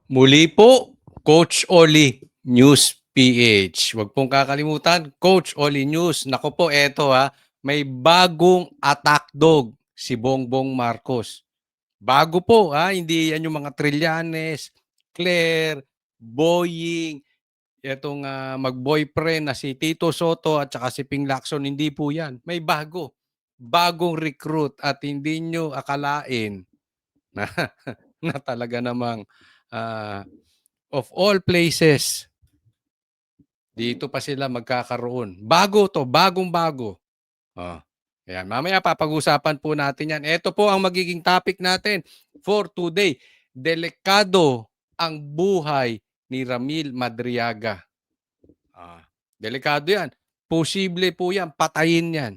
Muli po, Coach Oli News PH. Huwag pong kakalimutan, Coach Oli News. Nako po, eto may bagong attack dog si Bongbong Marcos. Bago po hindi yan yung mga Trillanes, Claire, Boying, etong mag-boyfriend na si Tito Soto at saka si Ping Lacson. Hindi po yan. May bagong recruit at hindi nyo akalain na, na talaga namang ah, of all places, dito pa sila magkakaroon. Bago to, bagong-bago. Oh. Ayan, mamaya papag-usapan po natin yan. Ito po ang magiging topic natin for today. Delikado ang buhay ni Ramil Madriaga. Delikado yan. Posible po yan, patayin yan.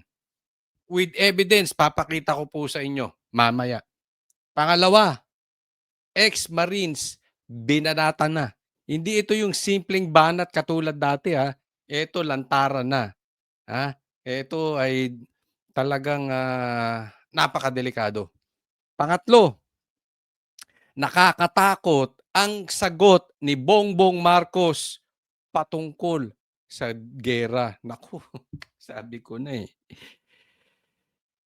With evidence, papakita ko po sa inyo mamaya. Pangalawa, ex-Marines, binanata na. Hindi ito yung simpleng banat katulad dati Ito lantaran na. Ito ay talagang napakadelikado. Pangatlo, nakakatakot ang sagot ni Bongbong Marcos patungkol sa gera. Naku, sabi ko na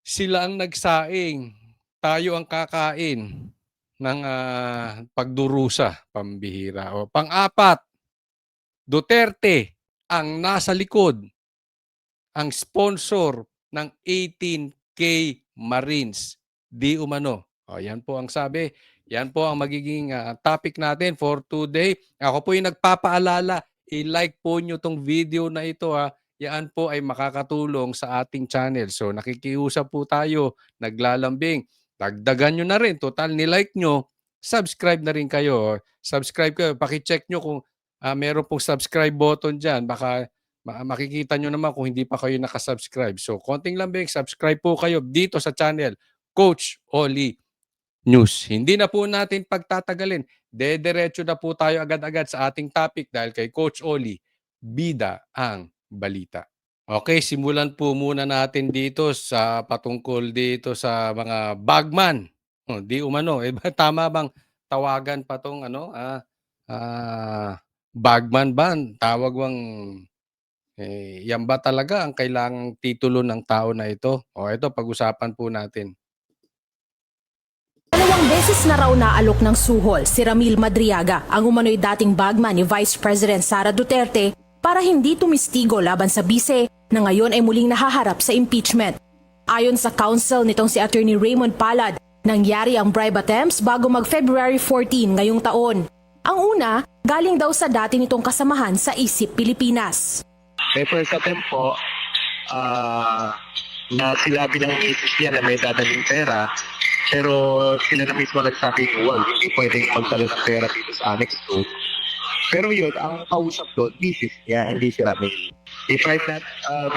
Sila ang nagsaing, tayo ang kakain ng pagdurusa, pambihira. O pang-apat, Duterte ang nasa likod, ang sponsor ng 18K Marines. Di umano. Yan po ang sabi. Yan po ang magiging topic natin for today. Ako po yung nagpapaalala, i-like po nyo tong video na ito Yan po ay makakatulong sa ating channel. So nakikiusap po tayo, naglalambing. Dagdagan nyo na rin. Total, nilike nyo, subscribe na rin kayo. Subscribe kayo. Pakicheck nyo kung meron pong subscribe button dyan. Baka makikita nyo naman kung hindi pa kayo nakasubscribe. So konting lambing, subscribe po kayo dito sa channel Coach Oli News. Hindi na po natin pagtatagalin. Dediretso na po tayo agad-agad sa ating topic dahil kay Coach Oli, bida ang balita. Okay, simulan po muna natin dito sa patungkol dito sa mga bagman. Di umano, tama bang tawagan pa tong bagman ba? Tawag bang yan ba talaga ang kailangang titulo ng tao na ito? Ito pag-usapan po natin. 2 beses na raw naalok ng suhol si Ramil Madriaga, ang umano'y dating bagman ni Vice President Sara Duterte para hindi tumistigo laban sa bise na ngayon ay muling nahaharap sa impeachment. Ayon sa counsel nitong si Attorney Raymond Palad, nangyari ang bribe attempts bago mag-February 14 ngayong taon. Ang una, galing daw sa dati nitong kasamahan sa ISIP Pilipinas. May first attempt po, na silabi ng ISIS niya na may dadaling pera, pero sila na mismo nagsabi, well, hindi pwedeng magdala ng pera dito sa Annex 2. Pero yun, ang kausap doon, ISIS niya, hindi si Ramil. If I'm not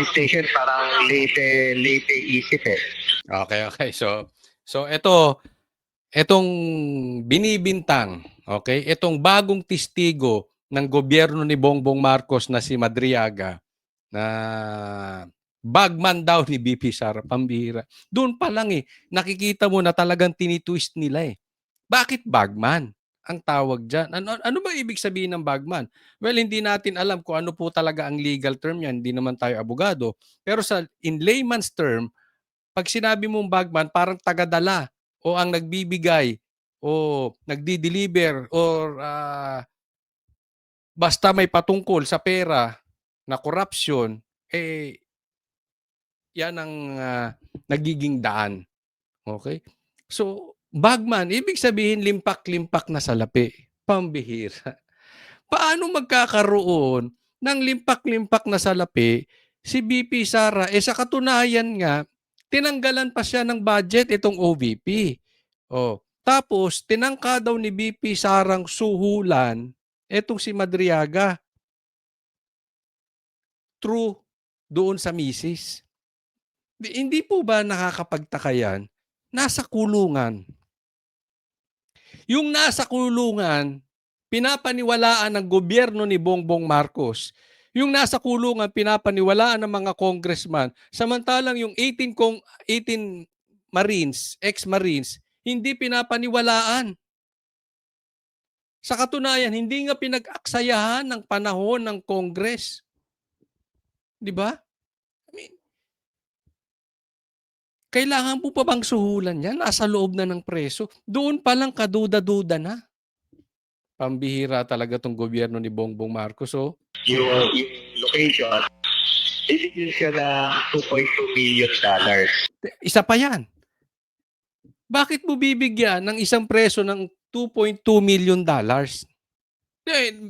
mistaken, parang late ISIS Okay. So itong binibintang, okay? Itong bagong testigo ng gobyerno ni Bongbong Marcos na si Madriaga na bagman daw ni BP Sara, pambihira. Doon pa lang nakikita mo na talagang tinitwist nila Bakit bagman ang tawag dyan? Ano ba ibig sabihin ng bagman? Well, hindi natin alam kung ano po talaga ang legal term yan. Hindi naman tayo abogado. Pero in layman's term, pag sinabi mong bagman, parang tagadala o ang nagbibigay o nagdi-deliver or basta may patungkol sa pera na corruption, yan ang nagiging daan. Okay? So, bagman, ibig sabihin limpak-limpak na salapi. Pambihira. Paano magkakaroon ng limpak-limpak na salapi si BP Sara? Sa katunayan nga, tinanggalan pa siya ng budget itong OVP. Tapos, tinangka daw ni BP Sarang suhulan itong si Madriaga through doon sa misis. Hindi po ba nakakapagtaka yan? Nasa kulungan. Yung nasa kulungan, pinapaniwalaan ng gobyerno ni Bongbong Marcos. Yung nasa kulungan, pinapaniwalaan ng mga congressman. Samantalang yung 18 Marines, ex-Marines, hindi pinapaniwalaan. Sa katunayan, hindi nga pinag-aksayahan ng panahon ng Congress. Di ba? I mean, kailangan po pa bang suhulan yan? Nasa loob na ng preso. Doon pa lang kaduda-duda na. Pambihira talaga tong gobyerno ni Bongbong Marcos. Oh. Yung location, bibigyan siya ng $2.2 million. Isa pa yan. Bakit mo bibigyan ng isang preso ng $2.2 million?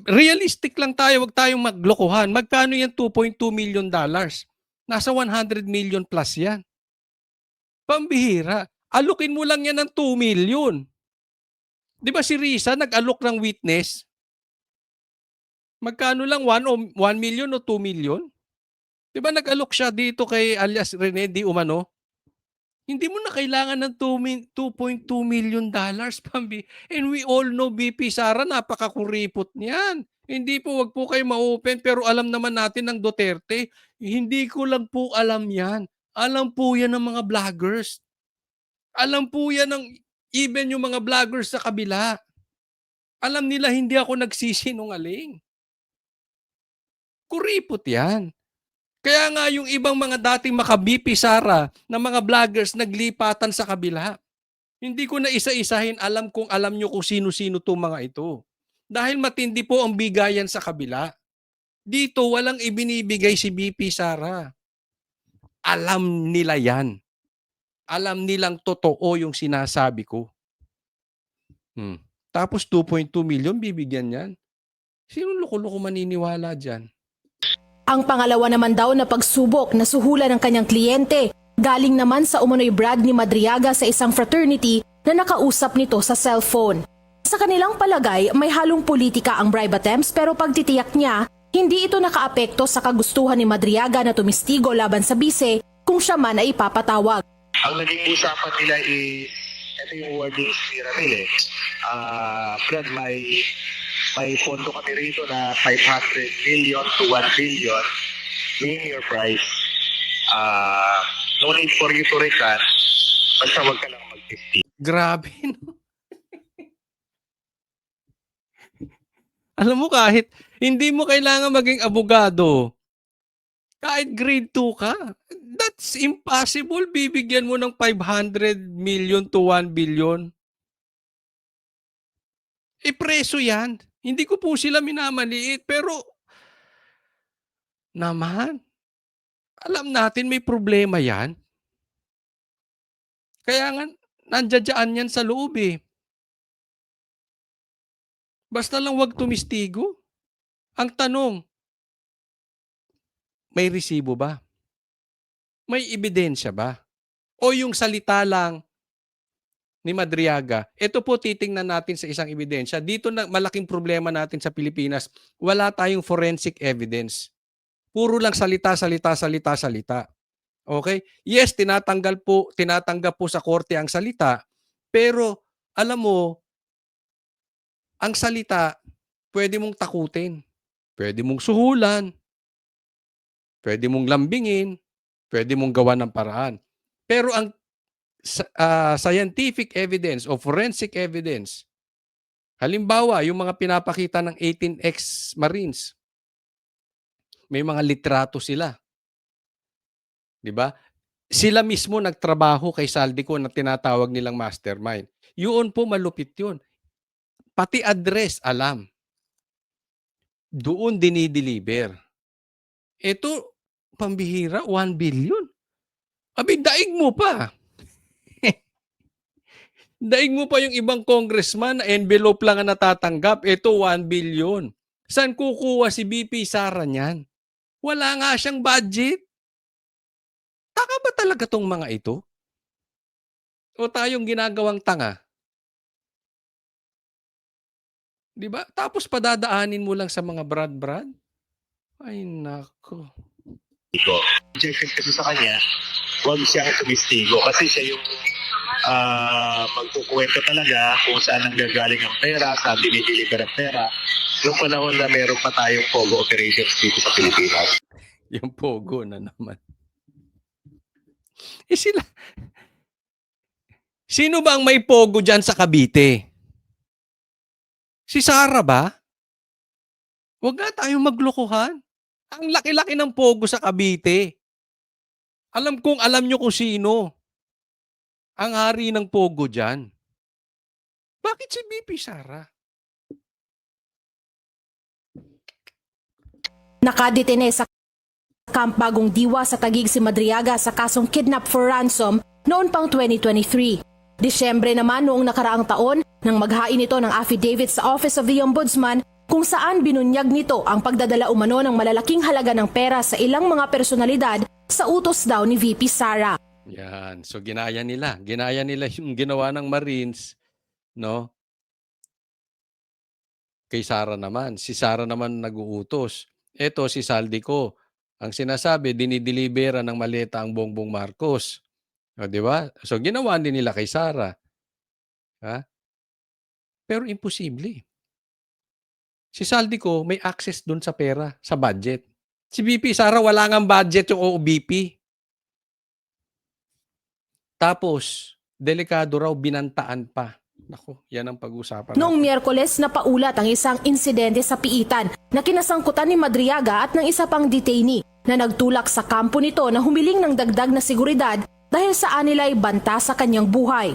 Realistic lang tayo, wag tayong maglokohan. Magkano yan $2.2 million? Nasa 100 million plus yan. Pambihira. Alukin mo lang yan ng 2 million. Di ba si Risa nag-alok ng witness? Magkano lang? 1 million o 2 million? Di ba nag-alok siya dito kay alias Rene Di Umano? Hindi mo na kailangan ng $2.2 million, Pambi. And we all know BP Sara, napakakuripot niyan. Hindi po, wag po kayo ma-open, pero alam naman natin ng Duterte, hindi ko lang po alam yan. Alam po yan ng mga vloggers. Alam po yan ng even yung mga vloggers sa kabila. Alam nila hindi ako nagsisinungaling. Kuripot yan. Kaya nga yung ibang mga dating makabipi Sara na mga vloggers naglipatan sa kabila. Hindi ko na isa-isahin, alam kung alam nyo kung sino-sino itong mga ito. Dahil matindi po ang bigayan sa kabila. Dito walang ibinibigay si BP Sara. Alam nila yan. Alam nilang totoo yung sinasabi ko. Tapos 2.2 million bibigyan yan. Sino loko-loko maniniwala dyan? Ang pangalawa naman daw na pagsubok na suhulan ng kanyang kliyente, galing naman sa umunoy brad ni Madriaga sa isang fraternity na nakausap nito sa cellphone. Sa kanilang palagay, may halong politika ang bribe attempts pero pagtitiyak niya, hindi ito nakaapekto sa kagustuhan ni Madriaga na tumistigo laban sa bise kung siya man ay ipapatawag. Ang naging usapan nila is, ito yung wording ni Ramil Brad, may pondo kami rito na 500 million to 1 billion. Name your price. No need for you to recant. Basta wag ka lang mag-50. Grabe, no? Alam mo, kahit hindi mo kailangan maging abogado, kahit grade 2 ka, that's impossible. Bibigyan mo ng 500 million to 1 billion. Preso yan. Hindi ko po sila minamaliit, pero naman, alam natin may problema yan. Kaya nga, nandiyadyaan yan sa loob eh. Basta lang wag tumistigo. Ang tanong, may resibo ba? May ebidensya ba? O yung salita lang ni Madriaga, ito po titingnan natin sa isang ebidensya. Dito na malaking problema natin sa Pilipinas, wala tayong forensic evidence. Puro lang salita. Okay? Yes, tinatanggap po sa korte ang salita, pero alam mo, ang salita, pwede mong takutin, pwede mong suhulan, pwede mong lambingin, pwede mong gawa ng paraan. Pero ang scientific evidence o forensic evidence, halimbawa, yung mga pinapakita ng 18 ex-Marines, may mga litrato sila. Di ba? Sila mismo nagtrabaho kay Saldico na tinatawag nilang mastermind. Yun po, malupit yun. Pati address, alam. Doon dinideliver. Ito, pambihira, 1 billion. Abi, daig mo pa. Daig mo pa yung ibang congressman na envelope lang ang natatanggap. Ito, 1 billion. Saan kukuha si BP Sara niyan? Wala nga siyang budget. Taka ba talaga tong mga ito? O tayong ginagawang tanga? Di ba? Tapos padadaanin mo lang sa mga brad-brad? Ay, nako. Objection kasi sa kanya, huwag siyang tumistigo kasi siya yung magkukwento talaga kung saan nanggagaling ang pera, saan dinideliver ang pera. Yung panahon na meron pa tayong POGO operations dito sa Pilipinas. Yung pogo na naman. Sino ba ang may pogo dyan sa Cavite? Si Sara ba? Huwag nga tayong maglokohan. Ang laki-laki ng pogo sa Cavite. Alam nyo kung sino ang hari ng pogo dyan. Bakit si BP Sara? Nakadetene sa Camp Bagong Diwa sa Taguig si Madriaga sa kasong kidnap for ransom noon pang 2023. Disyembre naman noong nakaraang taon nang maghain ito ng affidavit sa Office of the Ombudsman kung saan binunyag nito ang pagdadala umano ng malalaking halaga ng pera sa ilang mga personalidad sa utos daw ni VP Sara. Yan. So ginaya nila. Ginaya nila yung ginawa ng Marines, no? Kay Sara naman. Si Sara naman nag-uutos. Ito si Saldico. Ang sinasabi, dinideliveran ng maleta ang Bongbong Marcos. O, di ba? So ginawa din nila kay Sara. Ha? Pero imposible. Si Saldico may access dun sa pera, sa budget. Si BP Sara wala ngang budget yung OBP. Tapos, delikado raw, binantaan pa. Naku, yan ang pag-usapan Noong natin. Miyerkules napaulat ang isang insidente sa Piitan na kinasangkutan ni Madriaga at ng isa pang detainee na nagtulak sa kampo nito na humiling ng dagdag na seguridad dahil sa anilay banta sa kanyang buhay.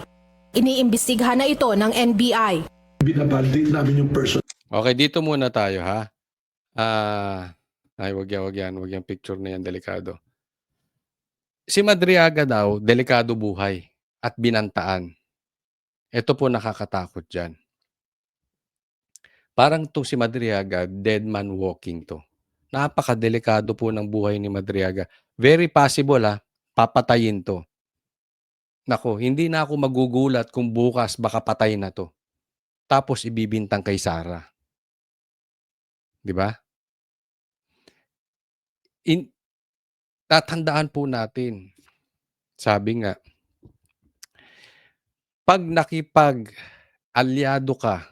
Iniimbestigahan na ito ng NBI. Binabalidate namin yung person. Okay, dito muna tayo, ha? Wag yan picture na yan, delikado. Si Madriaga daw, delikado buhay at binantaan. Ito po nakakatakot dyan. Parang to si Madriaga, dead man walking to. Napakadelikado po ng buhay ni Madriaga. Very possible, papatayin to. Nako, hindi na ako magugulat kung bukas baka patay na to. Tapos ibibintang kay Sara. Di ba? Tatandaan po natin, sabi nga, pag nakipag-alyado ka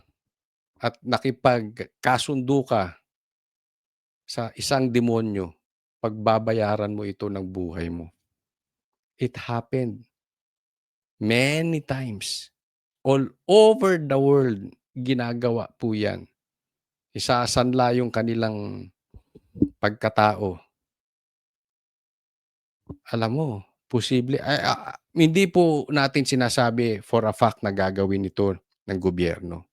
at nakipagkasundo ka sa isang demonyo, pagbabayaran mo ito ng buhay mo. It happened many times. All over the world, ginagawa po yan. Isasanla yung kanilang pagkatao. Alam mo, posible, hindi po natin sinasabi for a fact na gagawin ito ng gobyerno.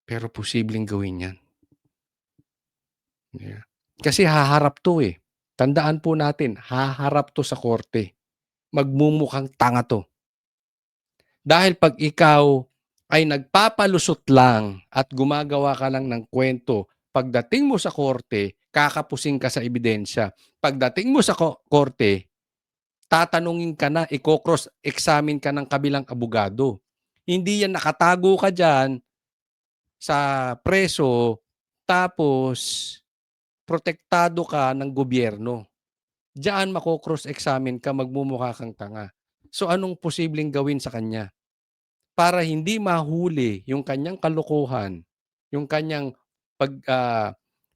Pero posibleng gawin yan. Yeah. Kasi haharap to eh. Tandaan po natin, haharap to sa korte. Magmumukhang tanga to. Dahil pag ikaw ay nagpapalusot lang at gumagawa ka lang ng kwento, pagdating mo sa korte, kakapusing ka sa ebidensya. Pagdating mo sa korte, tatanungin ka na, i-cross-examine ka ng kabilang abogado. Hindi yan nakatago ka dyan sa preso, tapos protektado ka ng gobyerno. Diyan mako-cross-examine ka, magmumukha kang tanga. So anong posibleng gawin sa kanya? Para hindi mahuli yung kanyang kalokohan, yung kanyang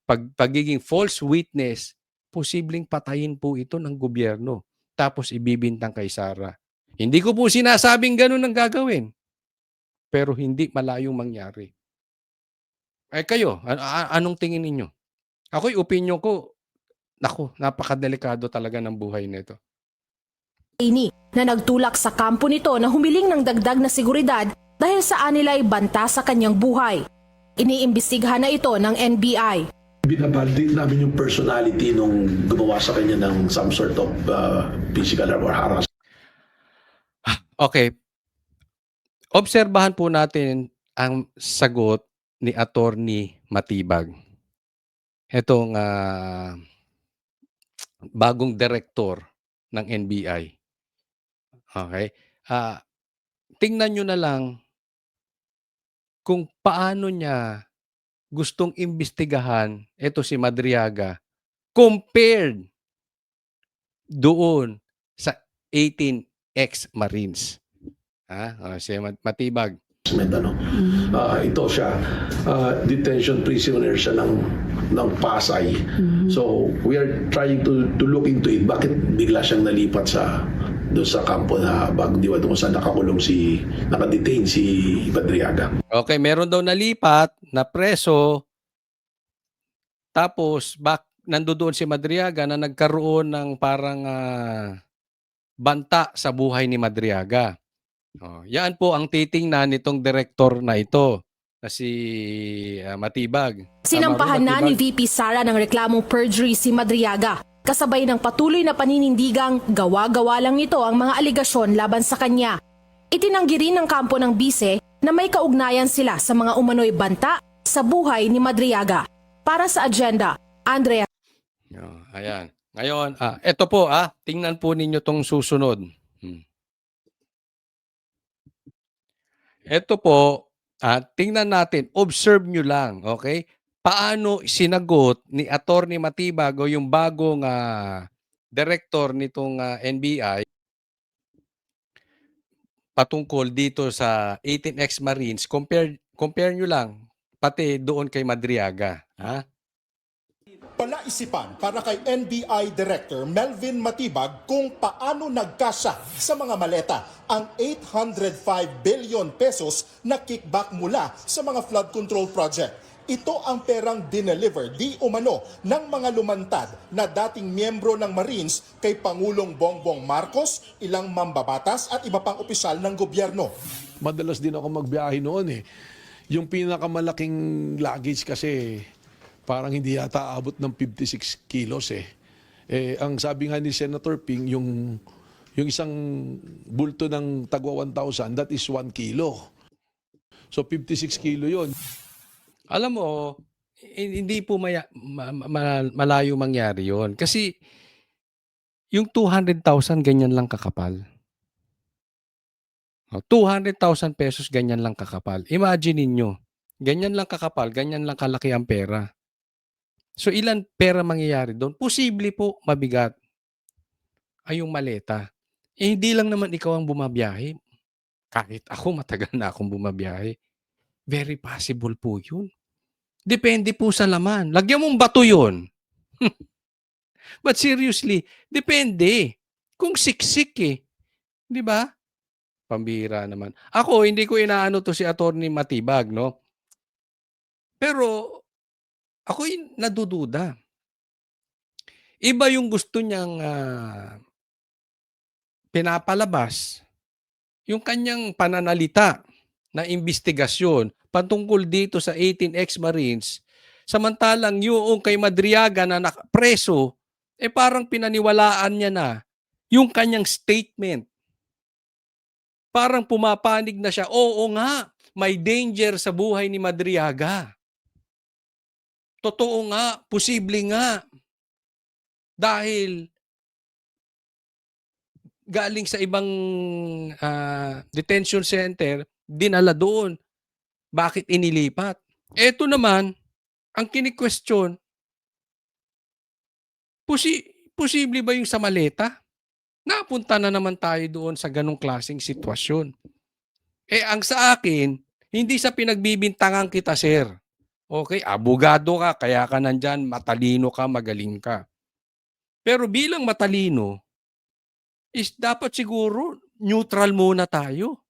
pagiging false witness, posibleng patayin po ito ng gobyerno. Tapos ibibintang kay Sara. Hindi ko po sinasabing ganun ang gagawin. Pero hindi malayong mangyari. Ay kayo, anong tingin ninyo? Ako'y opinion ko, naku, napakadelikado talaga ng buhay nito. Na nagtulak sa kampo nito na humiling ng dagdag na seguridad dahil sa anilay banta sa kanyang buhay. Iniimbestigahan na ito ng NBI. Binabalidate namin yung personality nung gumawa sa kanya ng some sort of physical or harassment. Okay. Obserbahan po natin ang sagot ni Attorney Matibag. Itong bagong direktor ng NBI. Okay? Tingnan nyo na lang kung paano niya gustong imbestigahan ito si Madriaga compared doon sa 18 ex-Marines. Si Matibag. Ito siya, detention prisoner siya ng Pasay. So, we are trying to look into it. Bakit bigla siyang nalipat sa doon sa kampo na Bagdiwa doon saan nakadetain si Madriaga. Okay, meron daw nalipat na preso, tapos nandoon si Madriaga na nagkaroon ng parang banta sa buhay ni Madriaga. Yan po ang titingnan nitong direktor na ito, na si Matibag. Sinampahan Tama na ba, ni Matibag? VP Sara ng reklamong perjury si Madriaga, kasabay ng patuloy na paninindigang gawa-gawa lang nito ang mga aligasyon laban sa kanya. Itinanggi rin ng kampo ng bise na may kaugnayan sila sa mga umano'y banta sa buhay ni Madriaga. Para sa agenda, Andrea. Ayan. Ngayon, ito po, tingnan po ninyo tong susunod. Ito po, tingnan natin, observe nyo lang, okay? Paano sinagot ni Attorney Matibag o yung bagong director nitong NBI patungkol dito sa 18 ex-Marines, compare nyo lang, pati doon kay Madriaga. Palaisipan para kay NBI Director Melvin Matibag kung paano nagkasya sa mga maleta ang 805 billion pesos na kickback mula sa mga flood control project. Ito ang perang dineliver di umano ng mga lumantad na dating miyembro ng Marines kay Pangulong Bongbong Marcos, ilang mambabatas at iba pang opisyal ng gobyerno. Madalas din ako magbiyahe noon eh. Yung pinakamalaking luggage kasi parang hindi yata abot ng 56 kilos eh. Ang sabi nga ni Senator Ping, yung isang bulto ng tagwa 1,000, that is 1 kilo. So 56 kilo yon. Alam mo, hindi po malayo mangyari yon. Kasi yung 200,000 ganyan lang kakapal. 200,000 pesos ganyan lang kakapal. Imagine ninyo, ganyan lang kakapal, ganyan lang kalaki ang pera. So ilan pera mangyayari doon? Posible po mabigat ay yung maleta. Hindi lang naman ikaw ang bumabiyahe. Kahit ako, matagal na akong bumabiyahe. Very possible po yun. Depende po sa laman. Lagyan mong bato yun. But seriously, depende. Kung siksik eh. Di ba? Pambira naman. Ako, hindi ko inaano to si Attorney Matibag, no? Pero, ako nadududa. Iba yung gusto niyang pinapalabas. Yung kanyang pananalita na investigasyon patungkol dito sa 18 ex-Marines, samantalang yung kay Madriaga na preso, parang pinaniwalaan niya na yung kanyang statement. Parang pumapanig na siya, oo nga, may danger sa buhay ni Madriaga. Totoo nga, posible nga. Dahil galing sa ibang detention center, dinala doon. Bakit inilipat? Ito naman, ang kini-question, posible ba yung sa maleta? Napunta na naman tayo doon sa ganong klaseng sitwasyon. Ang sa akin, hindi sa pinagbibintangan kita, sir. Okay, abogado ka, kaya ka nandyan, matalino ka, magaling ka. Pero bilang matalino, is dapat siguro neutral muna tayo.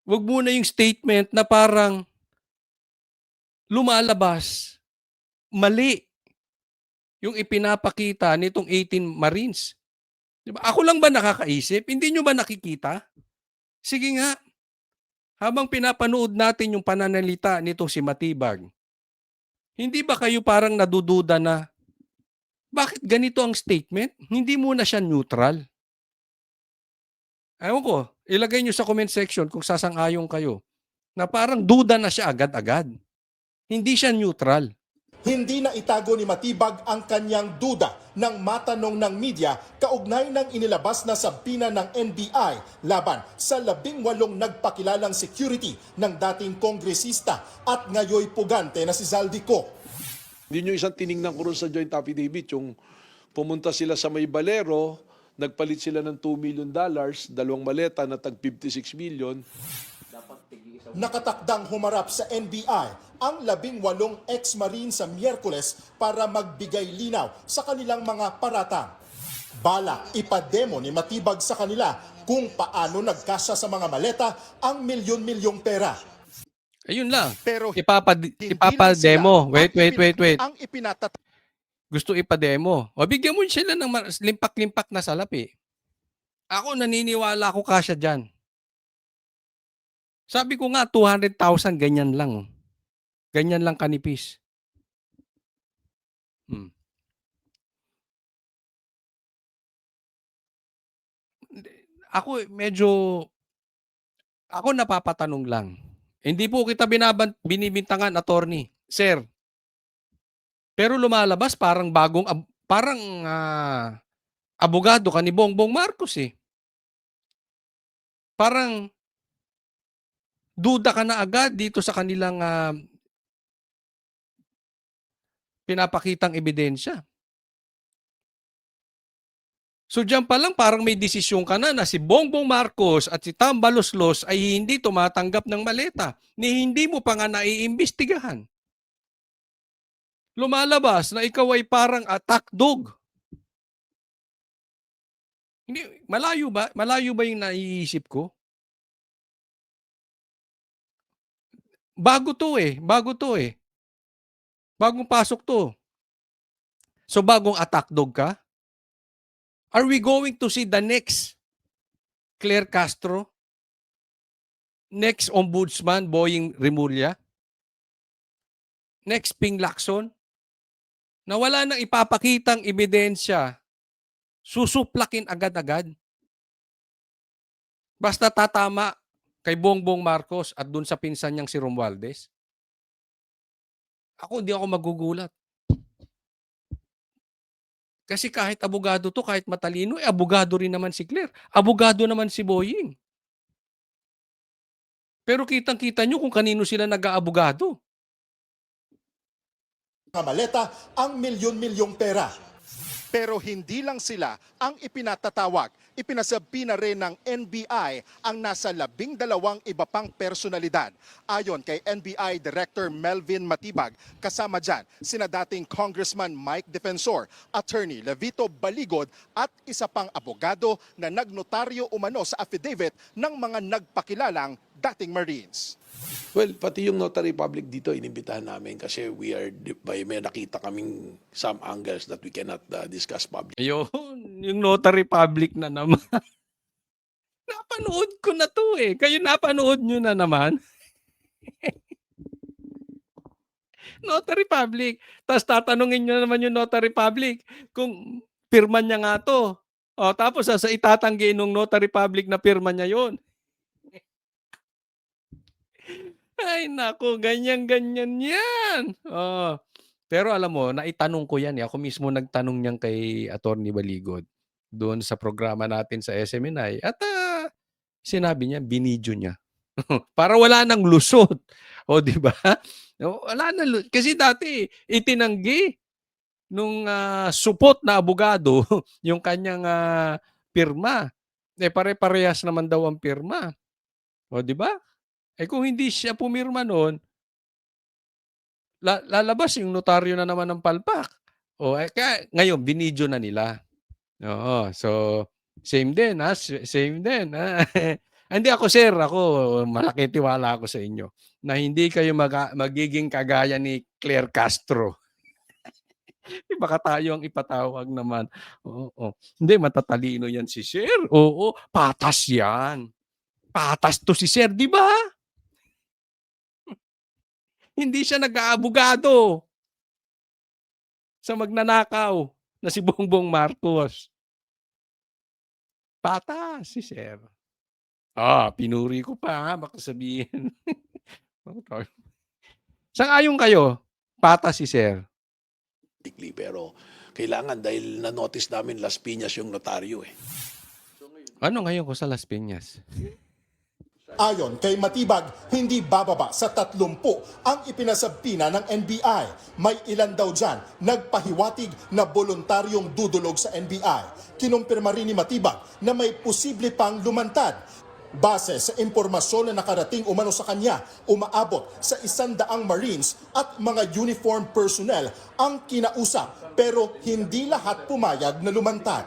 Wag muna yung statement na parang lumalabas, mali yung ipinapakita nitong 18 Marines. Diba? Ako lang ba nakakaisip? Hindi nyo ba nakikita? Sige nga, habang pinapanood natin yung pananalita nito si Matibag, hindi ba kayo parang nadududa na bakit ganito ang statement? Hindi muna siya neutral. Ewan ko, ilagay nyo sa comment section kung sasang-ayon kayo na parang duda na siya agad-agad. Hindi siya neutral. Hindi na itago ni Matibag ang kanyang duda nang matanong ng media kaugnay ng inilabas na sabina ng NBI laban sa 18 nagpakilalang security ng dating kongresista at ngayoy pugante na si Zaldico. Hindi nyo isang tiningnan ko rin sa joint affidavit, yung pumunta sila sa may Balero, nagpalit sila ng $2 million, dalawang maleta na tag 56 million. Nakatakdang humarap sa NBI ang 18 ex-marine sa Miyerkules para magbigay linaw sa kanilang mga paratang. Balak ipademo ni Matibag sa kanila kung paano nagkasya sa mga maleta ang milyon-milyong pera. Ayun lang. Pero Ipapademo. Wait. Ang ipinatatawag Gusto ipademo. O bigyan mo sila ng limpak-limpak na salapi. Ako naniniwala ako kasya dyan. Sabi ko nga 200,000 ganyan lang. Ganyan lang kanipis. Ako ako napapatanong lang. Hindi po kita binibintangan, attorney. Sir, pero lumalabas parang abogado ka ni Bongbong Marcos eh. Parang duda ka na agad dito sa kanilang pinapakitang ebidensya. So diyan pa lang parang may desisyon ka na si Bongbong Marcos at si Tambaloslos ay hindi tumatanggap ng maleta ni hindi mo pa nga naiimbestigahan. Lumalabas na ikaw ay parang attack dog. Hindi, malayo ba? Malayo ba yung naiisip ko? Bago to eh. Bagong pasok to. So bagong attack dog ka? Are we going to see the next Claire Castro? Next Ombudsman, Boying Rimulya? Next Ping Lacson? Na wala nang ipapakitang ebidensya, susuplakin agad-agad? Basta tatama kay Bongbong Marcos at dun sa pinsan niyang si Romualdez? Hindi ako magugulat. Kasi kahit abogado to, kahit matalino, abogado rin naman si Claire. Abogado naman si Boying. Pero kitang-kita nyo kung kanino sila nag-aabogado. mga maleta ang milyon-milyong pera. Pero hindi lang sila ang ipinatatawag. Ipinasabi na rin ng NBI ang nasa 12 iba pang personalidad. Ayon kay NBI Director Melvin Matibag, kasama dyan sina dating Congressman Mike Defensor, Attorney Levito Baligod at isa pang abogado na nagnotaryo umano sa affidavit ng mga nagpakilalang dating Marines. Well, pati yung notary public dito, inimbitahan namin kasi may nakita kaming some angles that we cannot discuss public. Ayun, yung notary public na naman. Napanood ko na to eh. Kayo napanood nyo na naman. Notary public. Tapos tatanungin nyo naman yung notary public kung pirma niya nga to. O, tapos itatanggi nung notary public na pirma niya yon. Ay nako, ganyan-ganyan yan. Oh. Pero alam mo, naitanong ko yan. Ako mismo nagtanong niyan kay Attorney Baligod doon sa programa natin sa SMNI. At sinabi niya, binidyo niya. Para wala nang lusot. O, di ba? Wala na lusot. Kasi dati, itinanggi nung supot na abogado yung kanyang pirma. Pare-parehas naman daw ang pirma. O, di ba? Kung hindi siya pumirma noon, lalabas yung notaryo na naman ng palpak. Kaya ngayon, binidyo na nila. Oo, so same din. Same din. Hindi ako, sir. Ako, malaki tiwala ako sa inyo na hindi kayo magiging kagaya ni Claire Castro. Baka tayo ang ipatawag naman. Oo. Hindi, matatalino yan si sir. Oo, patas yan. Patas to si sir, di ba? Hindi siya nag-aabogado sa magnanakaw na si Bongbong Marcos. Patas si sir. Pinuri ko pa, baka sabihin. Sang-ayon kayo, patas si sir. Pero kailangan dahil na-notice namin Las Piñas yung notaryo eh. Ano ngayon ko sa Las Piñas? Ayon kay Matibag, hindi bababa sa 30 ang ipinasabpina ng NBI. May ilan daw dyan nagpahiwatig na voluntaryong dudulog sa NBI. Kinumpirma rin ni Matibag na may posible pang lumantad. Base sa impormasyon na nakarating umano sa kanya, umaabot sa 100 Marines at mga uniform personnel ang kinausap pero hindi lahat pumayag na lumantad.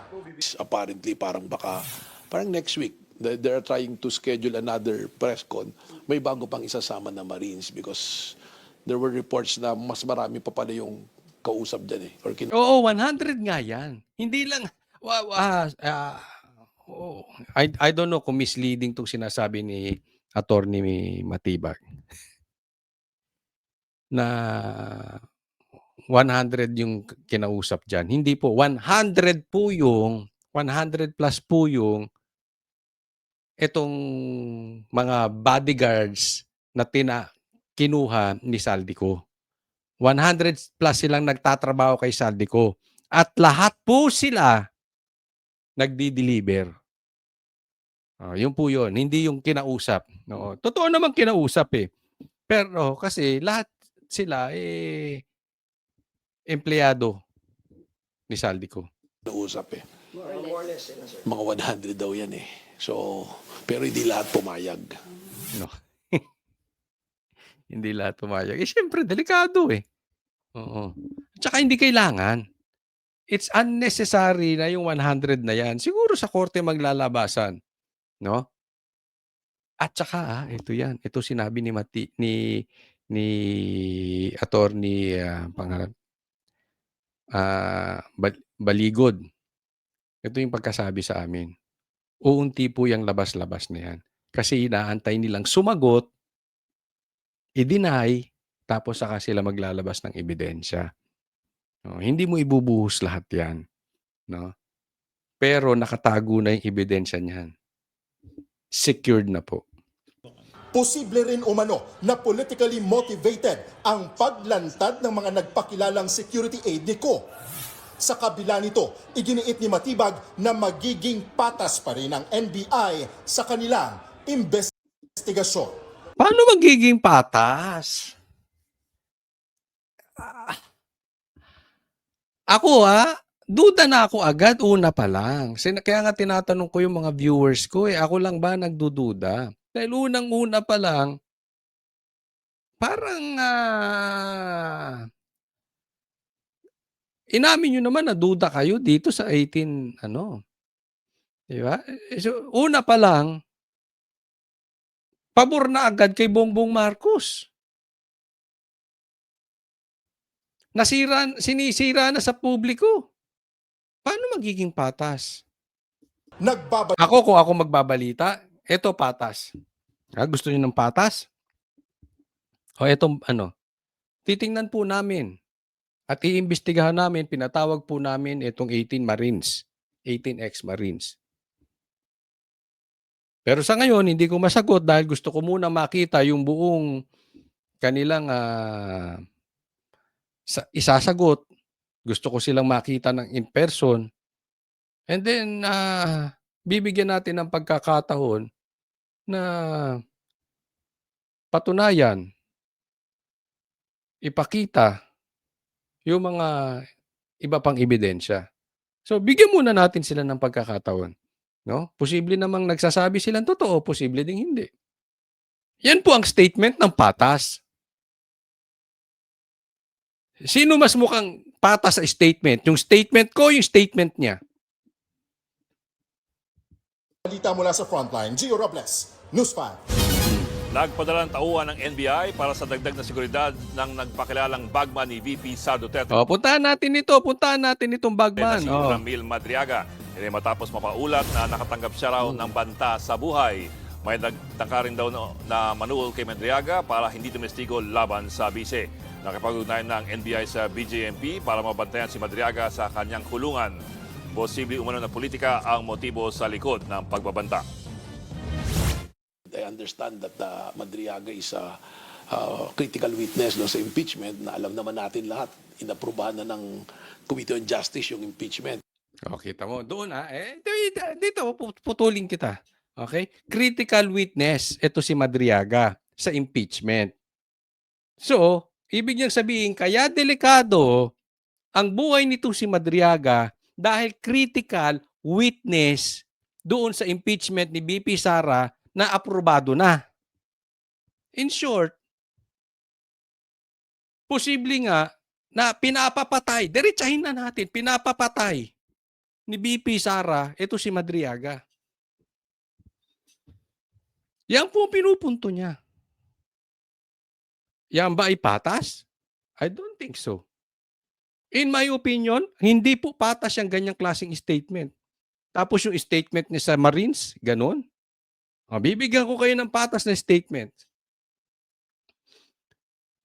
Apparently, parang next week, they're trying to schedule another press con. May bago pang isasama na Marines because there were reports na mas marami pa pala yung kausap dyan eh. Or Oo, 100 nga yan. Hindi lang, I don't know kung misleading itong sinasabi ni Attorney Matibag na 100 yung kinausap dyan. Hindi po, 100 po yung, 100 plus po yung itong mga bodyguards na kinuha ni Saldico. 100 plus silang nagtatrabaho kay Saldico. At lahat po sila nagdi-deliver. Yun po yun. Hindi yung kinausap. No? Totoo naman kinausap eh. Pero kasi lahat sila empleyado ni Saldico. kausap eh. Mga 100 daw yan eh. So, pero hindi lahat pumayag. No. Hindi lahat pumayag. Siyempre, delikado eh. Oo. Tsaka hindi kailangan. It's unnecessary na yung 100 na yan. Siguro sa korte maglalabasan. No? At saka, ito yan. Ito sinabi ni Attorney Baligod. Ito yung pagkasabi sa amin. Uunti po yung labas-labas na yan. Kasi inaantay nilang sumagot, i-deny, tapos saka sila maglalabas ng ebidensya. No, hindi mo ibubuhos lahat yan. No? Pero nakatago na yung ebidensya niyan. Secured na po. Posible rin umano na politically motivated ang paglantad ng mga nagpakilalang security aid ni Ko. Sa kabila nito, iginiit ni Matibag na magiging patas pa rin ang NBI sa kanilang investigasyon. Paano magiging patas? Ako duda na ako agad una pa lang. Kaya nga tinatanong ko yung mga viewers ko ako lang ba nagdududa? Dahil unang-una pa lang, parang inamin nyo naman na duda kayo dito sa 18, di ba? So, una pa lang, pabor na agad kay Bongbong Marcos. Sinisira na sa publiko. Paano magiging patas? Ako, kung ako magbabalita, eto patas. Gusto niyo ng patas? O etong titingnan po namin at iimbestigahan namin, pinatawag po namin itong 18 Marines, 18 ex-Marines. Pero sa ngayon, hindi ko masagot dahil gusto ko muna makita yung buong kanilang isasagot. Gusto ko silang makita ng in person. And then, bibigyan natin ng pagkakataon na patunayan, ipakita yung mga iba pang ebidensya. So, bigyan muna natin sila ng pagkakataon. No? Posible namang nagsasabi silang totoo, posible ding hindi. Yan po ang statement ng patas. Sino mas mukhang patas sa statement? Yung statement ko, yung statement niya. Balita mula sa Frontline, Gio Robles, News 5. Nagpadala ng tauhan ng NBI para sa dagdag na seguridad ng nagpakilalang bagman ni VP Sara Duterte. Puntahan natin itong bagman. Si Ramil Madriaga. Matapos mapaulat na nakatanggap siya raw ng banta sa buhay. May nagtangka rin daw na manuol kay Madriaga para hindi domestigo laban sa bise. Nakipag-ugnayan ng NBI sa BJMP para mabantayan si Madriaga sa kanyang kulungan. Posible umano na politika ang motibo sa likod ng pagbabanta. I understand that Madriaga is a critical witness sa impeachment na alam naman natin lahat. Inaprubahan na ng Committee on Justice yung impeachment. Kita mo. Doon dito, putulin kita. Okay? Critical witness, ito si Madriaga sa impeachment. So, ibig niyang sabihin, kaya delikado ang buhay nito si Madriaga dahil critical witness doon sa impeachment ni BP Sara na aprobado na. In short, posible nga na pinapapatay, diretsahin na natin, pinapapatay ni VP Sara, ito si Madriaga. Yan po ang pinupunto niya. Yan ba ay patas? I don't think so. In my opinion, hindi po patas yung ganyang klaseng statement. Tapos yung statement niya sa Marines, ganun. Bibigyan ko kayo ng patas na statement.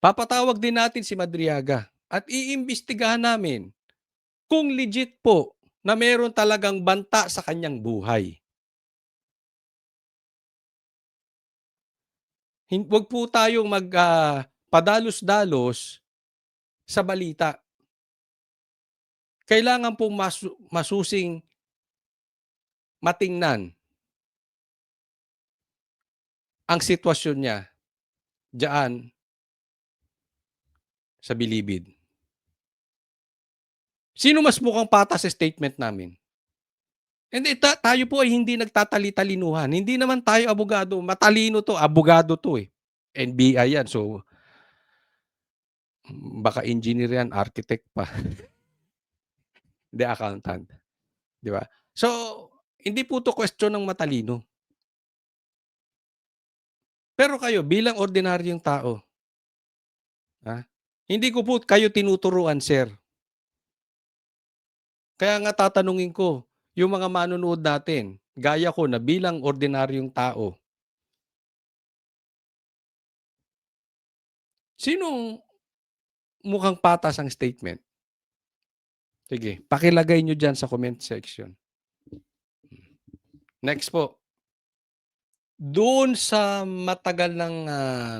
Papatawag din natin si Madriaga at iimbestigahan namin kung legit po na meron talagang banta sa kanyang buhay. Huwag po tayong padalos-dalos sa balita. Kailangan pong masusing matingnan ang sitwasyon niya diyan sa Bilibid. Sino mas mukhang patas sa statement namin? Hindi, tayo po ay hindi nagtatali-talinuhan. Hindi naman tayo abogado. Matalino to, abogado to eh. NBI yan. So, baka engineer yan, architect pa. Hindi, accountant. Di ba? So, hindi po to question ng matalino. Pero kayo, bilang ordinaryong tao, hindi ko po kayo tinuturuan, sir. Kaya nga tatanungin ko, yung mga manonood natin, gaya ko na bilang ordinaryong tao, sinong mukhang patas ang statement? Sige, pakilagay nyo dyan sa comment section. Next po. Doon sa matagal ng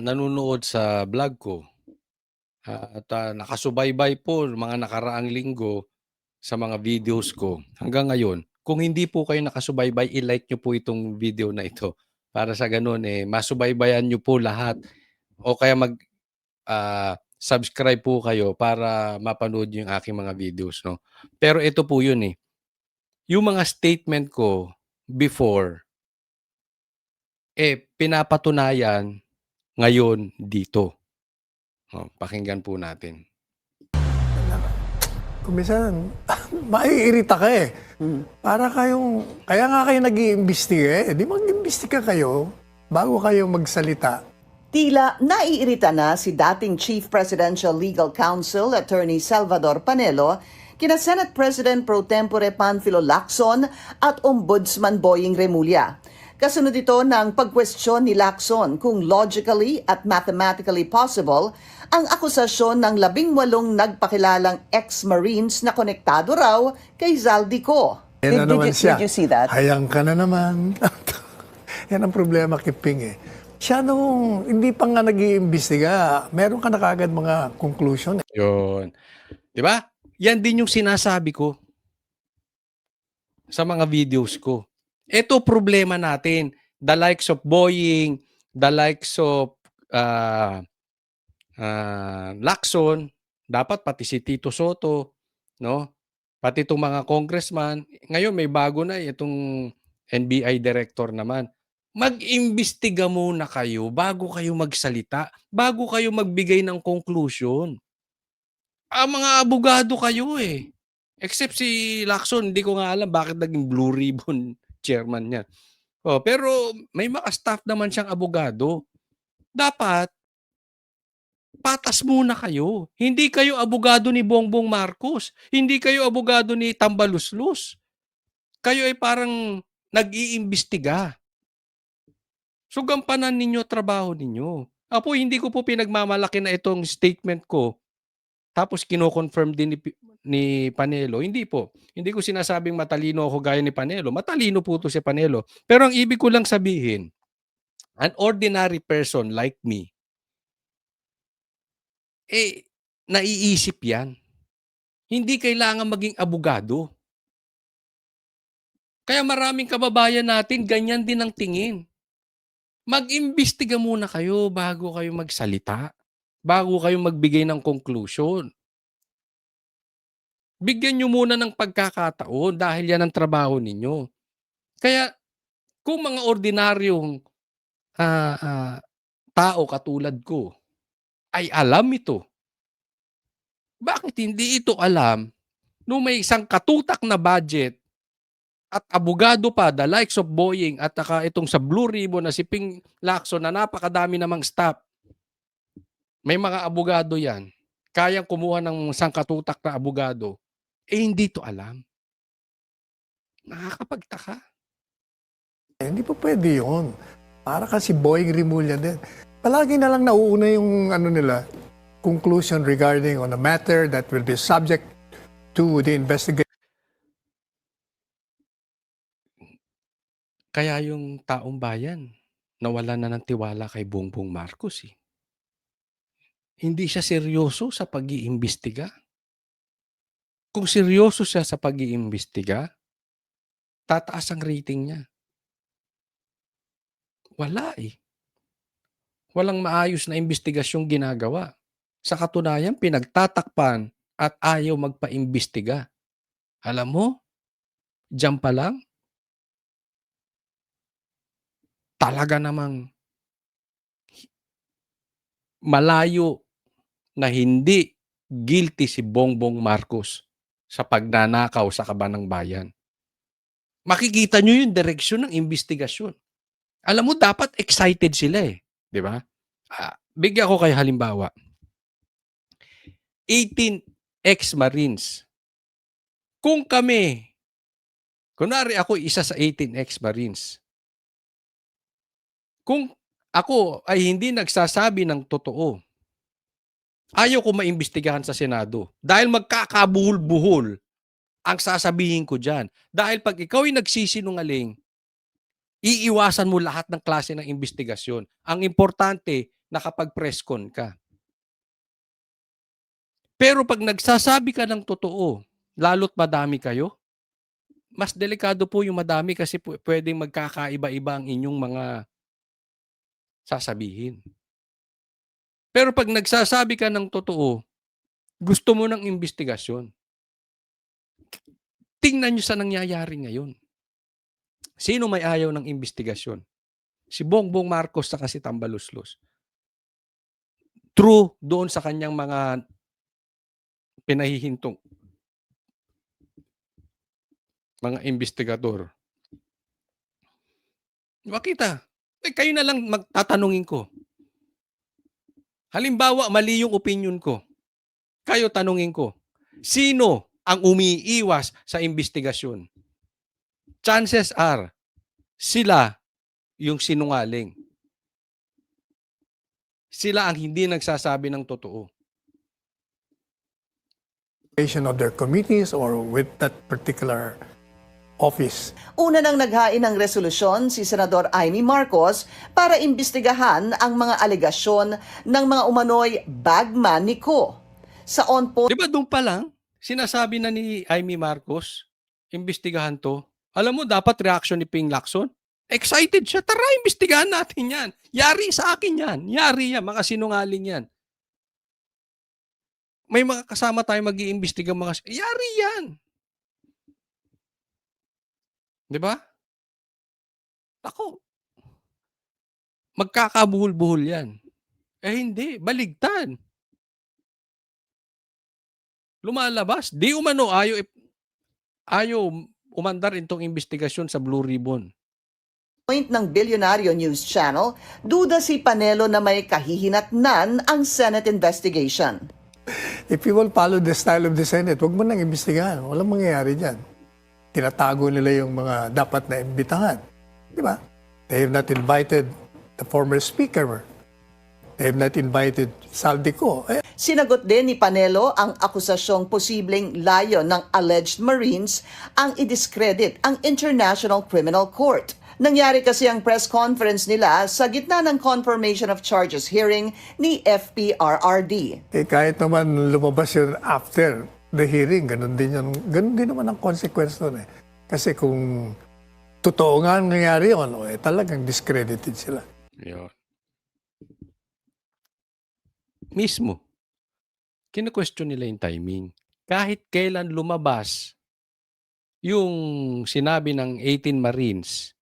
nanonood sa vlog ko, at nakasubaybay po mga nakaraang linggo sa mga videos ko hanggang ngayon, kung hindi po kayo nakasubaybay, i-like nyo po itong video na ito para sa ganun masubaybayan nyo po lahat o kaya subscribe po kayo para mapanood yung aking mga videos, no? Pero ito po yun yung mga statement ko before pinapatunayan ngayon dito. Pakinggan po natin. Kumisan, maiirita ka eh. Kaya nga kayo nag-iimbestiga Di mag-imbestiga kayo bago kayo magsalita. Tila naiirita na si dating Chief Presidential Legal Counsel Attorney Salvador Panelo kina Senate President Pro Tempore Panfilo Lacson at Ombudsman Boying Remulla. Kasunod ito ng pagkwestiyon ni Lacson kung logically at mathematically possible ang akusasyon ng 18 nagpakilalang ex-Marines na konektado raw kay Zaldico. Yan na naman siya. Did you see that? Hayang ka na naman. Yan ang problema kay Ping Siya nung hindi pa nga nag-iimbestiga, meron ka na kagad mga conclusion. Yun. Di ba? Yan din yung sinasabi ko sa mga videos ko. Ito problema natin. The likes of Boying, the likes of Lacson, dapat pati si Tito Soto, no? Pati itong mga congressman. Ngayon may bago na itong NBI director naman. Mag-imbestiga muna kayo bago kayo magsalita, bago kayo magbigay ng conclusion. Mga abogado kayo Except si Lacson, hindi ko nga alam bakit naging Blue Ribbon chairman niya. Pero may mga staff naman siyang abogado. Dapat, patas muna kayo. Hindi kayo abogado ni Bongbong Marcos. Hindi kayo abogado ni Tambaluslos. Kayo ay parang nag-iimbestiga. So, gampanan ninyo trabaho ninyo. Hindi ko po pinagmamalaki na itong statement ko. Tapos kino-confirm din ni Panelo. Hindi po. Hindi ko sinasabing matalino ako gaya ni Panelo. Matalino po to si Panelo. Pero ang ibig ko lang sabihin, an ordinary person like me, naiisip yan. Hindi kailangan maging abogado. Kaya maraming kababayan natin, ganyan din ang tingin. Mag-imbestiga muna kayo bago kayo magsalita. Bago kayo magbigay ng conclusion. Bigyan nyo muna ng pagkakataon dahil yan ang trabaho ninyo. Kaya kung mga ordinaryong ah, ah, tao katulad ko ay alam ito. Bakit hindi ito alam nung may isang katutak na budget at abogado pa, the likes of Boying at saka itong sa Blue Ribbon na si Ping Lacson na napakadami namang staff. May mga abogado yan. Kayang kumuha ng isang katutak na abogado. Eh hindi to alam. Nakakapagtaka. Hindi pa pwede yun. Para kasi Boying Rimulya din. Palagi na lang nauuna yung nila, conclusion regarding on a matter that will be subject to the investigation. Kaya yung taong bayan, nawalan na ng tiwala kay Bongbong Marcos eh. Hindi siya seryoso sa pag-iimbestiga. Kung seryoso siya sa pag-iimbestiga, tataas ang rating niya. Wala eh. Walang maayos na investigasyong ginagawa. Sa katunayan, pinagtatakpan at ayaw magpa-imbestiga. Alam mo, diyan pa lang, talaga namang malayo na hindi guilty si Bongbong Marcos sa pagnanakaw sa kaban ng bayan. Makikita nyo yung direksyon ng investigasyon. Alam mo, dapat excited sila eh. Di ba? Bigyan ko kayo halimbawa. 18 ex-Marines. Kung kami, kunwari ako isa sa 18 ex-Marines, kung ako ay hindi nagsasabi ng totoo, ayaw ko maimbestigahan sa Senado dahil magkakabuhol-buhol ang sasabihin ko dyan. Dahil pag ikaw ay nagsisinungaling, iiwasan mo lahat ng klase ng investigasyon. Ang importante, nakapag-press con ka. Pero pag nagsasabi ka ng totoo, lalo't madami kayo, mas delikado po yung madami kasi pwedeng magkakaiba-iba ang inyong mga sasabihin. Pero pag nagsasabi ka ng totoo, gusto mo ng investigasyon. Tingnan nyo sa nangyayari ngayon. Sino may ayaw ng investigasyon? Si Bongbong Marcos sa si Tambaluslos. True doon sa kanyang mga pinahihintong mga investigador. Makita, kayo na lang magtatanungin ko. Halimbawa, mali yung opinion ko. Kayo tanungin ko, sino ang umiiwas sa investigasyon? Chances are, sila yung sinungaling. Sila ang hindi nagsasabi ng totoo. Of their committees or with that particular office. Una nang naghain ng resolusyon si Senador Amy Marcos para imbestigahan ang mga alegasyon ng mga umano'y bagman ni Ko. Sa on-post Di ba doon pa lang, sinasabi na ni Amy Marcos, imbestigahan to. Alam mo, dapat reaction ni Ping Lacson. Excited siya. Tara, imbestigahan natin yan. Yari sa akin yan. Yari yan. Mga sinungaling yan. May mga kasama tayo mag-iimbestiga mga... Yari yan. Di ba? Ako. Magkakabuhol-buhol yan. Eh hindi. Baligtad. Lumalabas. Di umano ayaw umandar itong investigasyon sa Blue Ribbon. point ng Bilyonaryo News Channel, duda si Panelo na may kahihinatnan ang Senate investigation. If you will follow the style of the Senate, huwag mo nang imbestigahan. Walang mangyayari dyan. Tinatago nila yung mga dapat na imbitahan. Di ba? They have not invited the former speaker. They have not invited Saldico. Sinagot din ni Panelo ang akusasyong posibleng layo ng alleged Marines ang i-discredit ang International Criminal Court. Nangyari kasi ang press conference nila sa gitna ng confirmation of charges hearing ni FPRRD. Kahit naman lumabas yun after the hearing, ganun din naman ang consequence nun eh. Kasi kung totoo nga ang nangyari yun, talagang discredited sila. Yun. Mismo. Kino-question nila yung timing. Kahit kailan lumabas yung sinabi ng 18 Marines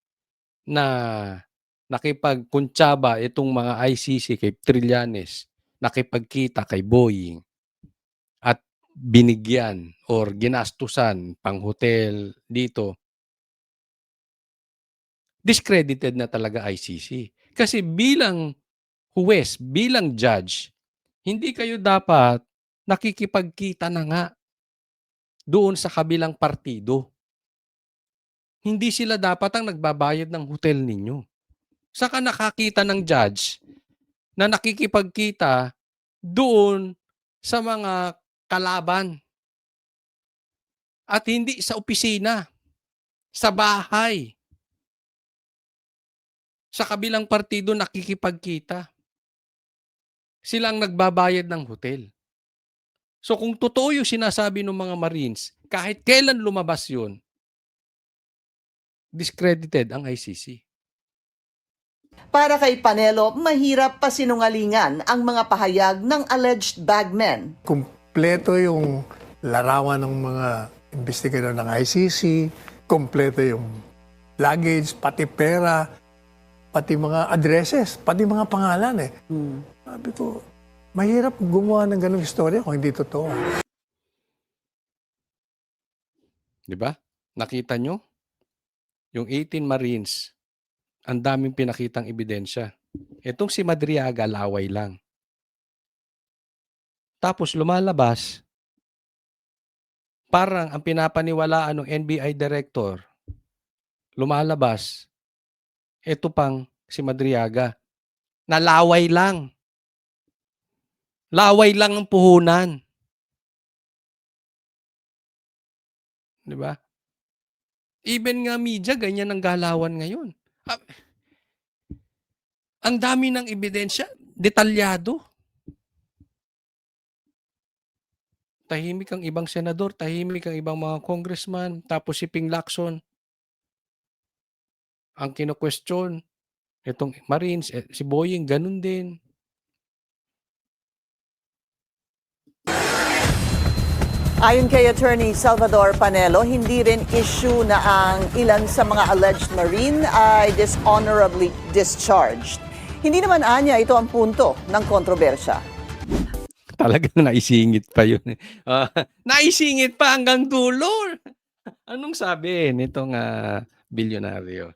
na nakipagkuntsaba itong mga ICC kay Trillanes, nakipagkita kay Boeing at binigyan or ginastusan pang hotel dito, discredited na talaga ICC. Kasi bilang huwes, bilang judge, hindi kayo dapat nakikipagkita na nga doon sa kabilang partido. Hindi sila dapat ang nagbabayad ng hotel ninyo. Saka nakakita ng judge na nakikipagkita doon sa mga kalaban at hindi sa opisina, sa bahay. Sa kabilang partido nakikipagkita. Sila ang nagbabayad ng hotel. So kung totoo yung sinasabi ng mga Marines, kahit kailan lumabas yun, discredited ang ICC. Para kay Panelo, mahirap pasinungalingan ang mga pahayag ng alleged bagmen. Kumpleto yung larawan ng mga investigador ng ICC, kumpleto yung luggage, pati pera, pati mga addresses, pati mga pangalan eh. Sabi ko, mahirap gumawa ng ganung istorya kung hindi totoo. Di ba? Nakita nyo? Yung 18 Marines, ang daming pinakitang ebidensya. Itong si Madriaga, laway lang. Tapos lumalabas, parang ang pinapaniwalaan ng NBI director, lumalabas, ito pang si Madriaga, na laway lang. Laway lang ng puhunan. Di ba? Even nga media, ganyan ang galawan ngayon. Ang dami ng ebidensya, detalyado. Tahimik ang ibang senador, tahimik ang ibang mga congressman, tapos si Ping Lacson, ang kino-question, itong Marines, si Boying, ganun din. Ayon kay Attorney Salvador Panelo, hindi rin issue na ang ilan sa mga alleged Marine ay dishonorably discharged. Hindi naman anya ito ang punto ng kontrobersya. Talagang naisingit pa yun. Naisingit pa hanggang dulo. Anong sabi nitong bilyonaryo?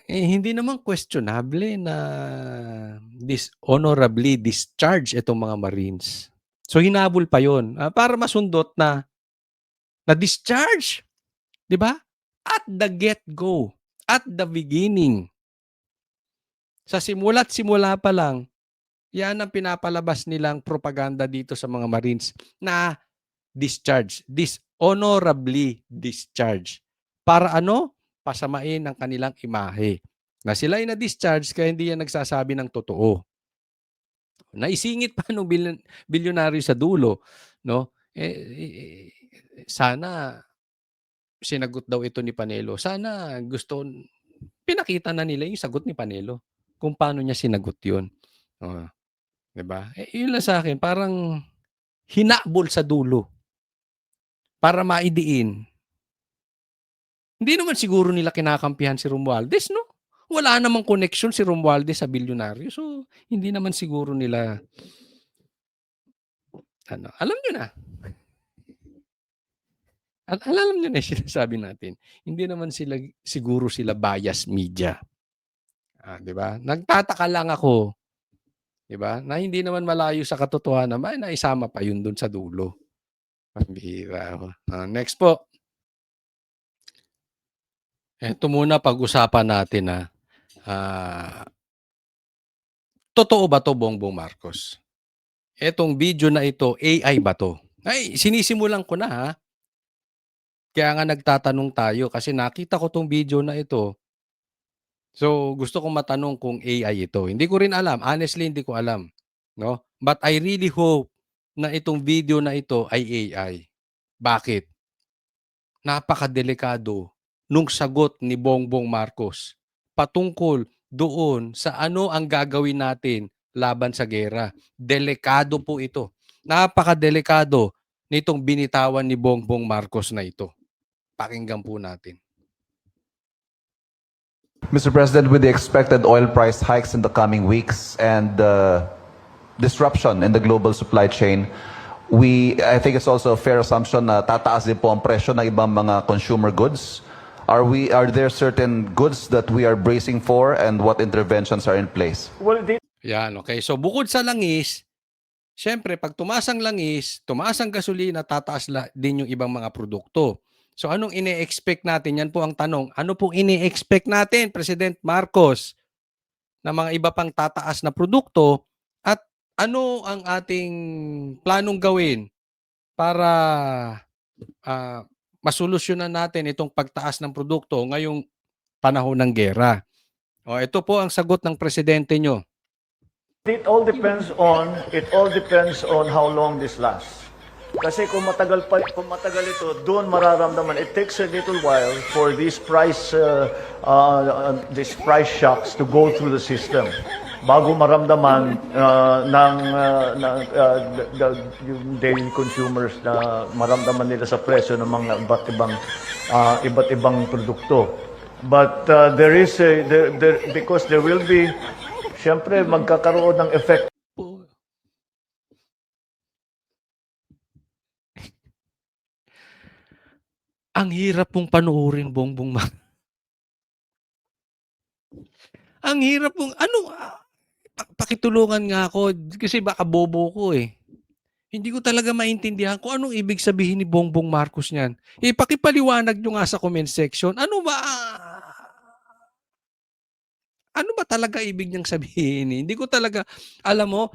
Hindi naman questionable na dishonorably discharge itong mga Marines. So hinabol pa yun para masundot na discharge. Di ba? At the get-go, at the beginning. Sa simula't simula pa lang, yan ang pinapalabas nilang propaganda dito sa mga Marines na discharge, dishonorably discharge. Para ano? Pasamain ang kanilang imahe. Na sila ay na-discharge kaya hindi yan nagsasabi ng totoo. Naisingit pa nung bilyonaryo sa dulo, no? Sana sinagot daw ito ni Panelo. Sana pinakita na nila yung sagot ni Panelo kung paano niya sinagot 'yon. 'Di ba? Yun lang sa akin, parang hinabol sa dulo para maidiin. Hindi naman siguro nila kinakampihan si Romualdez, no? Wala namang connection si Romualdez sa bilyonaryo. So, hindi naman siguro nila alam nyo na. Alam nyo na yung sinasabi natin. Hindi naman siguro sila bias media. 'Di ba? Nagtataka lang ako, 'di ba? Na hindi naman malayo sa katotohanan, naisama pa yun dun sa dulo. Pambihira. Next po. Ito muna pag-usapan natin totoo ba to, Bongbong Marcos? Etong video na ito, AI ba to? Ay, sinisimulan ko na Kaya nga nagtatanong tayo kasi nakita ko tong video na ito. So, gusto kong matanong kung AI ito. Hindi ko rin alam. Honestly, hindi ko alam. No? But I really hope na itong video na ito ay AI. Bakit? Napakadelikado nung sagot ni Bongbong Marcos patungkol doon sa ano ang gagawin natin laban sa gera. Delikado po ito. Napakadelikado nitong binitawan ni Bongbong Marcos na ito. Pakinggan po natin. Mr. President, with the expected oil price hikes in the coming weeks and the disruption in the global supply chain, I think it's also a fair assumption na tataas din po ang presyo ng ibang mga consumer goods. Are there certain goods that we are bracing for, and what interventions are in place? Yan, okay. So bukod sa langis, syempre pag tumaas ang langis, tumaas ang gasolina, tataas din yung ibang mga produkto. So anong ine-expect natin? Yan po ang tanong. Ano pong ine-expect natin, President Marcos, na mga iba pang tataas na produkto, at ano ang ating planong gawin para masolusyonan natin itong pagtaas ng produkto ngayong panahon ng gera? O, ito po ang sagot ng presidente nyo. It all depends on how long this lasts. Kasi kung matagal ito, doon mararamdaman. It takes a little while for these price shocks to go through the system bago maramdaman yung daily consumers na maramdaman nila sa presyo ng mga iba't ibang produkto. But because there will be, siyempre magkakaroon ng effect. Ang hirap pong panuorin, Bongbong Ang hirap pong, pakitulungan nga ako kasi baka bobo ko eh. Hindi ko talaga maintindihan kung anong ibig sabihin ni Bongbong Marcos niyan. Pakipaliwanag nyo nga sa comment section. Ano ba talaga ibig niyang sabihin? Hindi ko talaga, alam mo,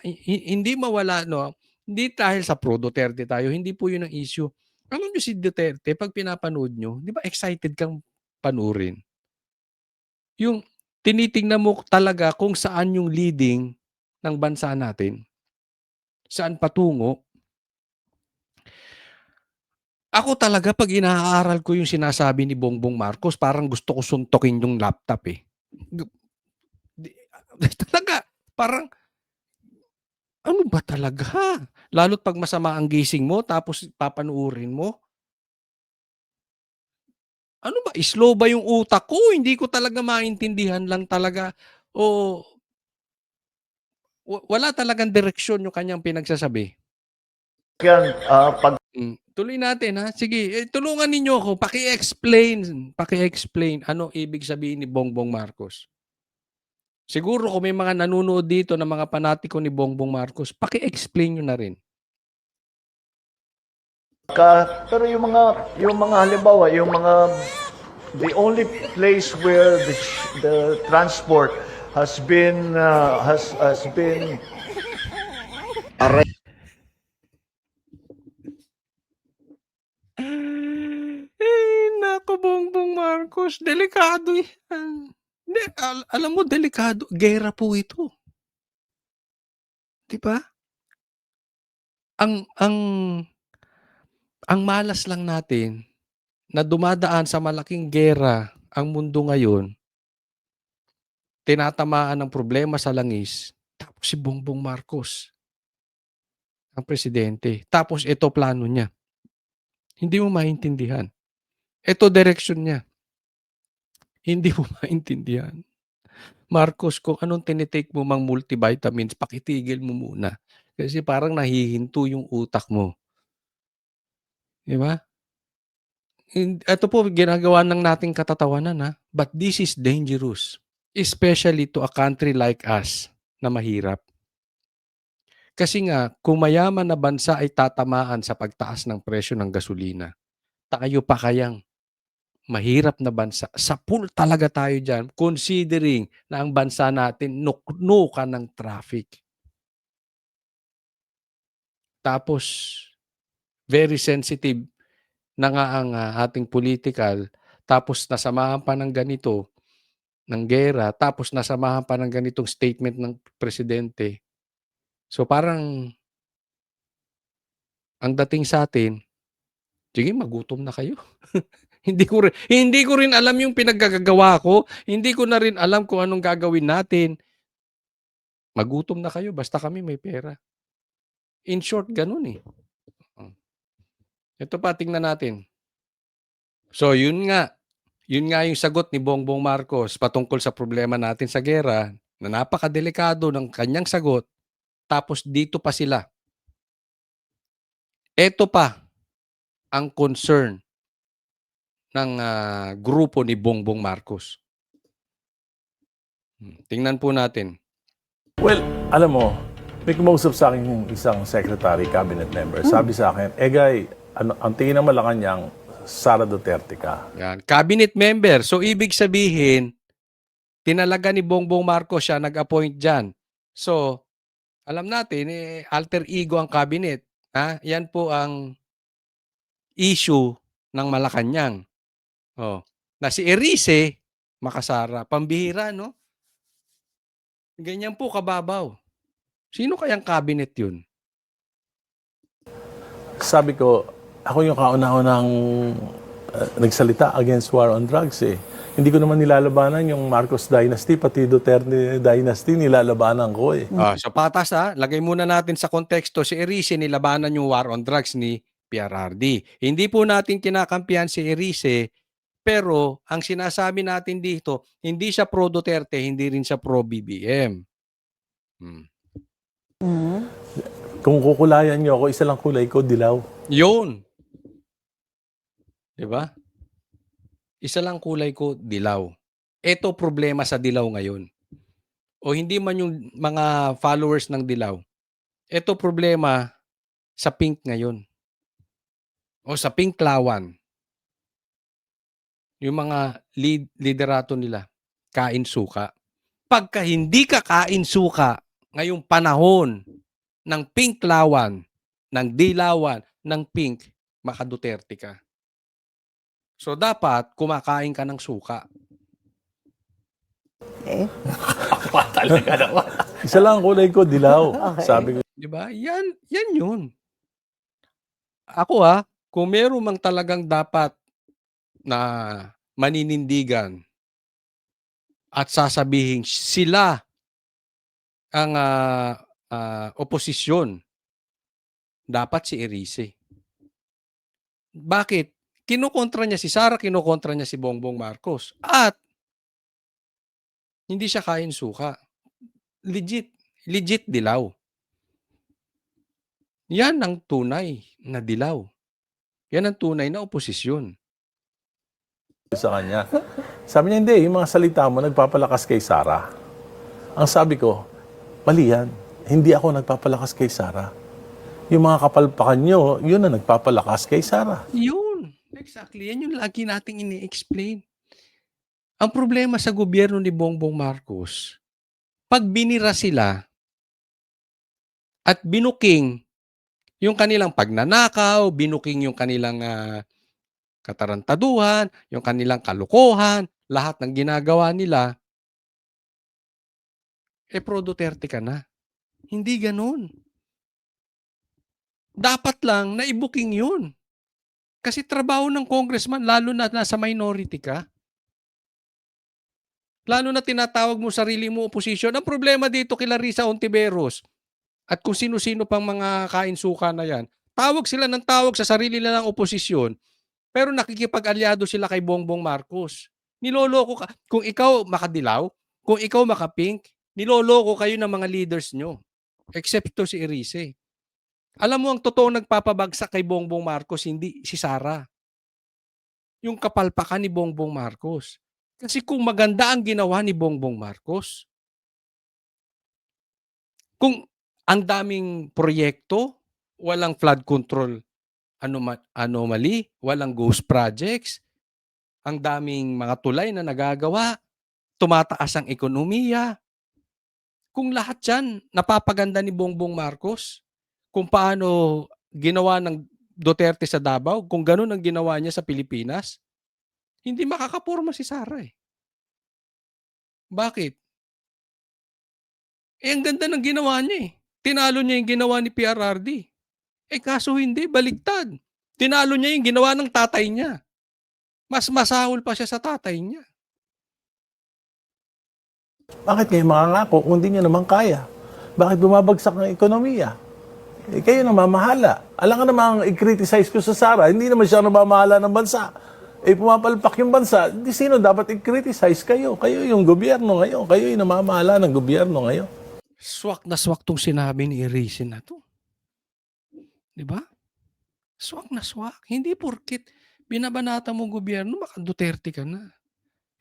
hindi mawala, no? Hindi dahil sa pro Duterte tayo, hindi po yun ang issue. Alam nyo si Duterte, pag pinapanood nyo, di ba excited kang panurin? Yung tinitingnan mo talaga kung saan yung leading ng bansa natin. Saan patungo. Ako talaga, pag inaaral ko yung sinasabi ni Bongbong Marcos, parang gusto ko suntokin yung laptop eh. Talaga, parang, ano ba talaga? Lalo't pag masama ang gising mo, tapos papanuurin mo. Ano ba? Slow ba yung utak ko? Hindi ko talaga maintindihan lang talaga. O wala talagang direksyon yung kanyang pinagsasabi. Yan, Tuloy natin ha. Sige, tulungan ninyo ako. Paki-explain ano ibig sabihin ni Bongbong Marcos. Siguro kung may mga nanonood dito na mga panatiko ni Bongbong Marcos, paki-explain nyo na rin. Pero yung mga halimbawa, the only place where the transport has been Nako, Bongbong Marcos, delikado yan. Hindi, alam mo, delikado. Gera po ito. Di ba? Ang malas lang natin na dumadaan sa malaking gera ang mundo ngayon, tinatamaan ng problema sa langis, tapos si Bongbong Marcos, ang presidente. Tapos ito plano niya. Hindi mo maintindihan. Ito direksyon niya. Hindi mo maintindihan. Marcos, kung anong tinitake mo mang multivitamins, pakitigil mo muna. Kasi parang nahihinto yung utak mo. Di ba? Ito po, ginagawa ng nating katatawanan ha. But this is dangerous. Especially to a country like us na mahirap. Kasi nga, kung mayaman na bansa ay tatamaan sa pagtaas ng presyo ng gasolina, tayo pa kayang mahirap na bansa. Sa pool talaga tayo dyan, considering na ang bansa natin nuknukan ng traffic. Tapos, very sensitive na nga ang ating political, tapos nasamahan pa ng ganito, ng gera, tapos nasamahan pa ng ganitong statement ng presidente. So parang, ang dating sa atin, sige, magutom na kayo. Hindi ko rin alam yung pinaggagawa ko. Hindi ko na rin alam kung anong gagawin natin. Magutom na kayo, basta kami may pera. In short, ganun eh. Ito pa, tingnan natin. So, yun nga. Yun nga yung sagot ni Bongbong Marcos patungkol sa problema natin sa gera na napakadelikado ng kanyang sagot tapos dito pa sila. Ito pa ang concern ng grupo ni Bongbong Marcos. Tingnan po natin. Well, alam mo, may kumausap sa akin yung isang secretary, cabinet member. Sabi sa akin, Guy, ang tingin ng Malacanang, Sara Duterte ka. Yan, cabinet member. So ibig sabihin, tinalaga ni Bongbong Marcos siya nag-appoint diyan. So, alam natin alter ego ang cabinet. Yan po ang issue ng Malacanang. Na si Erice makasara, pambihira, no? Ganyan po kababaw. Sino kayang cabinet 'yun? Sabi ko, ako yung kauna-unang nagsalita against war on drugs eh. Hindi ko naman nilalabanan yung Marcos Dynasty, pati Duterte Dynasty, nilalabanan ko eh. So patas lagay muna natin sa konteksto si Erice nilabanan yung war on drugs ni PRRD. Hindi po natin kinakampihan si Erice, pero ang sinasabi natin dito, hindi siya pro Duterte, hindi rin siya pro BBM. Kung kukulayan nyo ako, isa lang kulay ko, dilaw. Yun. 'Di ba? Isa lang kulay ko, dilaw. Ito problema sa dilaw ngayon. O hindi man yung mga followers ng dilaw. Ito problema sa pink ngayon. O sa pink lawan. Yung mga liderato nila, kain suka. Pagka hindi ka kain suka ngayong panahon ng pink lawan, ng dilawan, ng pink, maka-Duterte ka. So dapat kumakain ka ng suka. Talaga naman. Isa lang kulay ko, dilaw. Okay. Sabi ko, 'Di ba? Yan 'yun. Ako kung meron mang talagang dapat na maninindigan at sasabihin sila ang oposisyon, dapat si Erice. Bakit? Kinukontra niya si Sara, kinukontra niya si Bongbong Marcos. At hindi siya kain suka. Legit dilaw. Yan ang tunay na dilaw. Yan ang tunay na oposisyon. sa kanya. Sabi niya, hindi, yung mga salita mo nagpapalakas kay Sara. Ang sabi ko, mali yan. Hindi ako nagpapalakas kay Sara. Yung mga kapalpakan nyo, yun na nagpapalakas kay Sara. Yun. Exactly. Yan yung lagi nating ini-explain. Ang problema sa gobyerno ni Bongbong Marcos, pag binira sila at binuking yung kanilang pagnanakaw, binuking yung kanilang katarantaduhan, yung kanilang kalokohan, lahat ng ginagawa nila, pro Duterte ka na. Hindi ganun. Dapat lang na i-booking yun. Kasi trabaho ng congressman, lalo na nasa minority ka. Lalo na tinatawag mo sarili mo oposisyon. Ang problema dito kila Risa Ontiveros at kung sino-sino pang mga kain-suka na yan, tawag sila ng tawag sa sarili nilang oposisyon, pero nakikipag-alyado sila kay Bongbong Marcos. Niloloko ka. Kung ikaw makadilaw, kung ikaw makapink, niloloko kayo ng mga leaders nyo. Except to si Erice. Alam mo, ang totoo nagpapabagsak kay Bongbong Marcos, hindi si Sara. Yung kapalpakan ni Bongbong Marcos. Kasi kung maganda ang ginawa ni Bongbong Marcos, kung ang daming proyekto, walang flood control anomaly, walang ghost projects, ang daming mga tulay na nagagawa, tumataas ang ekonomiya. Kung lahat yan, napapaganda ni Bongbong Marcos, kung paano ginawa ng Duterte sa Davao, kung ganun ang ginawa niya sa Pilipinas, hindi makakaporma si Sara eh. Bakit? Ang ganda ng ginawa niya eh. Tinalo niya yung ginawa ni PRRD. Kaso hindi, baligtad. Tinalo niya yung ginawa ng tatay niya. Mas masahol pa siya sa tatay niya. Bakit kayo makangako kung hindi nyo naman kaya? Bakit bumabagsak ng ekonomiya? Kayo na mamahala. Alam ka namang i-criticize ko sa Sara, hindi naman siya namamahala ng bansa. pumapalpak yung bansa, di sino dapat i-criticize kayo? Kayo yung gobyerno ngayon. Kayo yung namamahala ng gobyerno ngayon. Swak na swak tong sinabi ni Erisin na to. Di ba? Swak na swak. Hindi porkit binabanata mo gobyerno, maka Duterte ka na.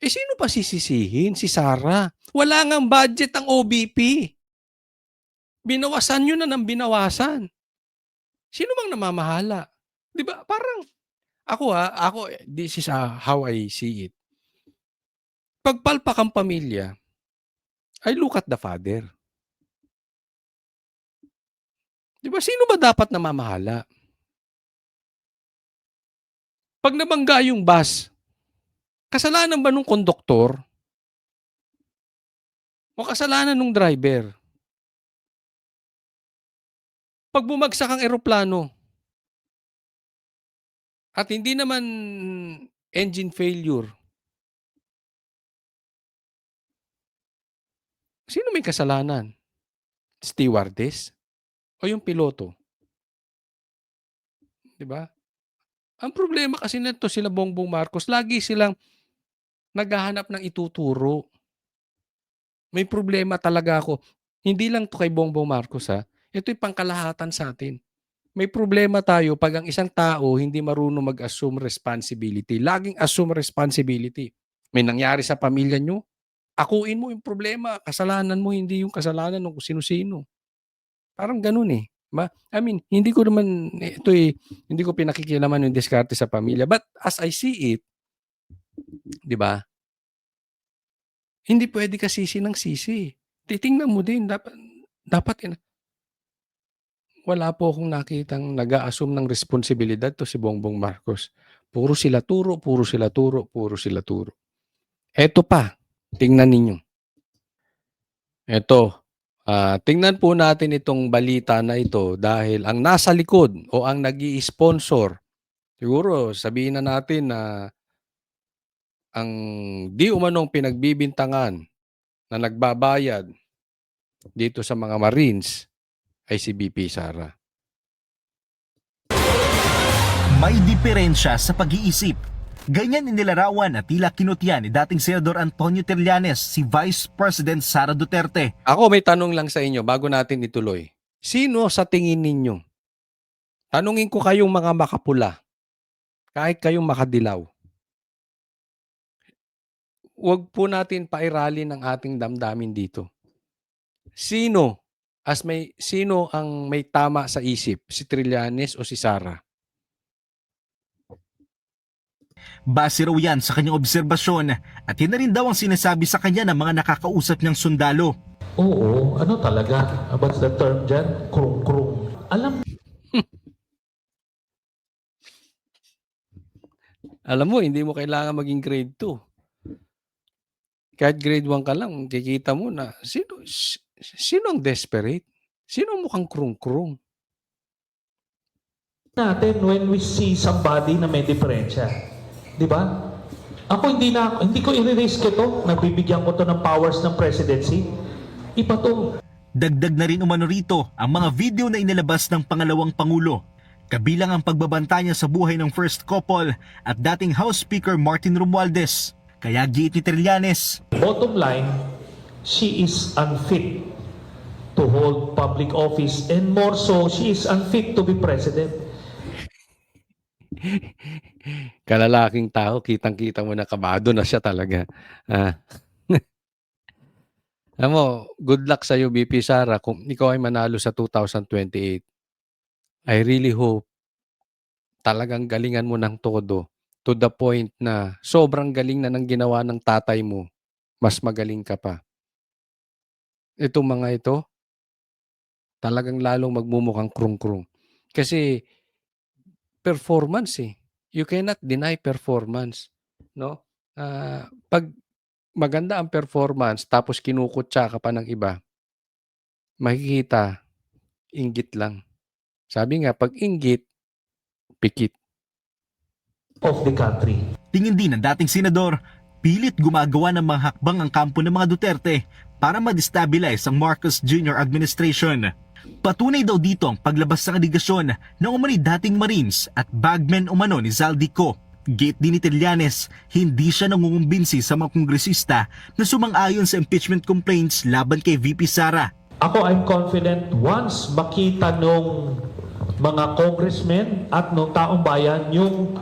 Eh sino pa sisisihin? Si Sara. Wala ngang budget ang OBP. Binawasan nyo na ng binawasan. Sino bang namamahala? Di ba? Parang, this is how I see it. Pagpalpak ang pamilya, I look at the father. Di ba? Sino ba dapat namamahala? Pag nabangga yung bus, kasalanan ba nung konduktor? O kasalanan nung driver? Pag bumagsak ang eroplano, at hindi naman engine failure, sino may kasalanan? Stewardess? O yung piloto? Diba? Ang problema kasi nito sila Bongbong Marcos, lagi silang naghahanap ng ituturo. May problema talaga ako. Hindi lang to kay Bongbong Marcos ha. Ito'y pangkalahatan sa atin. May problema tayo pag ang isang tao hindi marunong mag-assume responsibility. Laging assume responsibility. May nangyari sa pamilya nyo, akuin mo yung problema. Kasalanan mo, hindi yung kasalanan ng sino-sino. Parang ganun eh. Hindi ko naman, hindi ko pinakikilaman yung diskarte sa pamilya. But as I see it, di ba? Hindi pwede ka sisi ng sisi. Titingnan mo din, dapat wala po akong nakitang nag-a-assume ng responsibilidad to si Bongbong Marcos. Puro sila turo, puro sila turo, puro sila turo. Eto pa, tingnan ninyo. Eto, tingnan po natin itong balita na ito dahil ang nasa likod o ang nag-i-sponsor, siguro sabihin na natin na ang di umanong pinagbibintangan na nagbabayad dito sa mga Marines ay si BP Sara. May diferensya sa pag-iisip. Ganyan inilarawan at tila kinutya ni dating Senador Antonio Trillanes si Vice President Sara Duterte. Ako may tanong lang sa inyo bago natin ituloy. Sino sa tingin ninyo? Tanungin ko kayong mga makapula. Kahit kayong makadilaw. Huwag po natin pairalin ang ating damdamin dito. Sino ang may tama sa isip? Si Trillanes o si Sara? Base raw yan sa kanyang obserbasyon at yun na rin daw ang sinasabi sa kanya ng mga nakakausap niyang sundalo. Oo, ano talaga? What's the term dyan? Krung-krung. Alam mo, hindi mo kailangan maging grade 2. Kahit grade 1 ka lang, kikita mo na sino ang desperate? Sino ang mukhang krung-krung? Natin when we see somebody na may diferensya. Di ba? Ako hindi ko i-risk ito. Nagbibigyan ko to ng powers ng presidency. Iba to. Dagdag na rin umano rito ang mga video na inilabas ng pangalawang pangulo. Kabilang ang pagbabanta niya sa buhay ng first couple at dating House Speaker Martin Romualdez. Kaya giit ni Trillanes. Bottom line, she is unfit to hold public office and more so, she is unfit to be president. Kalalaking tao, kitang-kita mo na kabado na siya talaga. Alam mo, good luck sa iyo, BP Sara. Kung ikaw ay manalo sa 2028, I really hope talagang galingan mo ng todo to the point na sobrang galing na ng ginawa ng tatay mo, mas magaling ka pa. Itong mga ito, talagang lalong magmumukhang krung-krung. Kasi performance eh. You cannot deny performance. No? Pag maganda ang performance tapos kinukutsa ka pa ng iba, makikita, inggit lang. Sabi nga, pag inggit, pikit. Of the country. Tingin din ng dating senador, pilit gumagawa ng mga hakbang ang kampo ng mga Duterte para ma-destabilize ang Marcos Jr. administration. Patunay daw dito ang paglabas ng aligasyon ng umano'y dating Marines at bagmen umano ni Zaldico. Gate din ni Trillanes, hindi siya nangungumbinsi sa mga kongresista na sumang-ayon sa impeachment complaints laban kay VP Sara. Ako, I'm confident once makita nung mga congressmen at nung taong bayan yung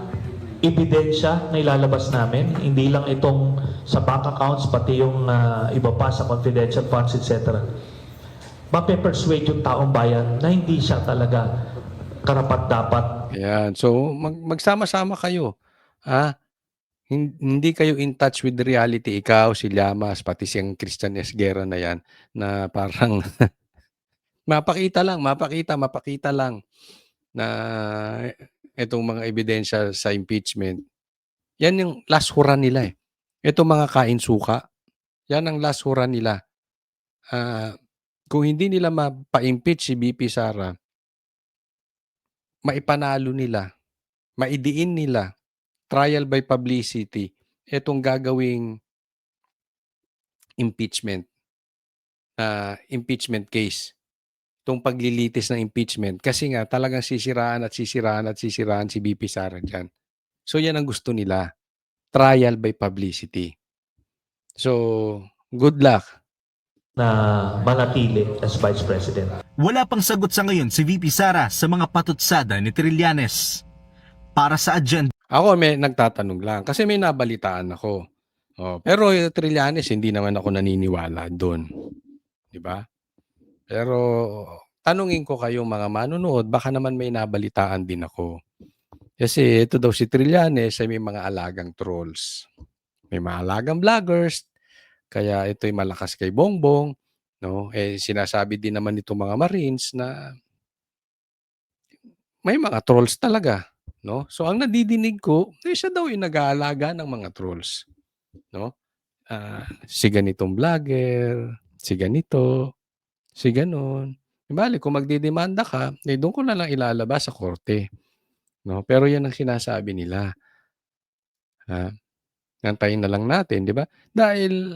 ebidensya na ilalabas namin, hindi lang itong sa bank accounts, pati yung iba pa sa confidential funds, etc. Mape-persuade yung taong bayan na hindi siya talaga karapat-dapat. Ayan. So, magsama-sama kayo. Hindi kayo in touch with reality. Ikaw, si Llamas, pati siyang Christian Esguerra na yan, na parang mapakita lang na itong mga ebidensya sa impeachment. Yan yung last hurrah nila eh. Itong mga kain-suka, yan ang last hurrah nila. Kung hindi nila mapa-impeach si BP Sara, maipanalo nila, maidiin nila, trial by publicity, itong gagawing impeachment case. Itong paglilitis ng impeachment. Kasi nga talagang sisiraan si BP Sara dyan. So yan ang gusto nila. Trial by publicity. So, good luck. Na manatili as Vice President. Wala pang sagot sa ngayon si VP Sara sa mga patutsada ni Trillanes. Para sa agenda Ako may nagtatanong lang kasi may nabalitaan ako. Pero yung Trillanes, hindi naman ako naniniwala doon. 'Di ba? Pero tanungin ko kayong mga manonood, baka naman may nabalitaan din ako. Kasi ito daw si Trillanes ay may mga alagang trolls. May mga alagang vloggers, kaya ito'y malakas kay Bongbong, no? Sinasabi din naman nitong mga Marines na may mga trolls talaga, no? So ang nadidinig ko, siya daw yung nag-aalaga ng mga trolls, no? Si ganitong vlogger, si ganito, si ganon. Bale, kung magdidemanda ka, doon ko na lang ilalabas sa korte, no? Pero yan ang sinasabi nila. Antayin na lang natin, di ba? Dahil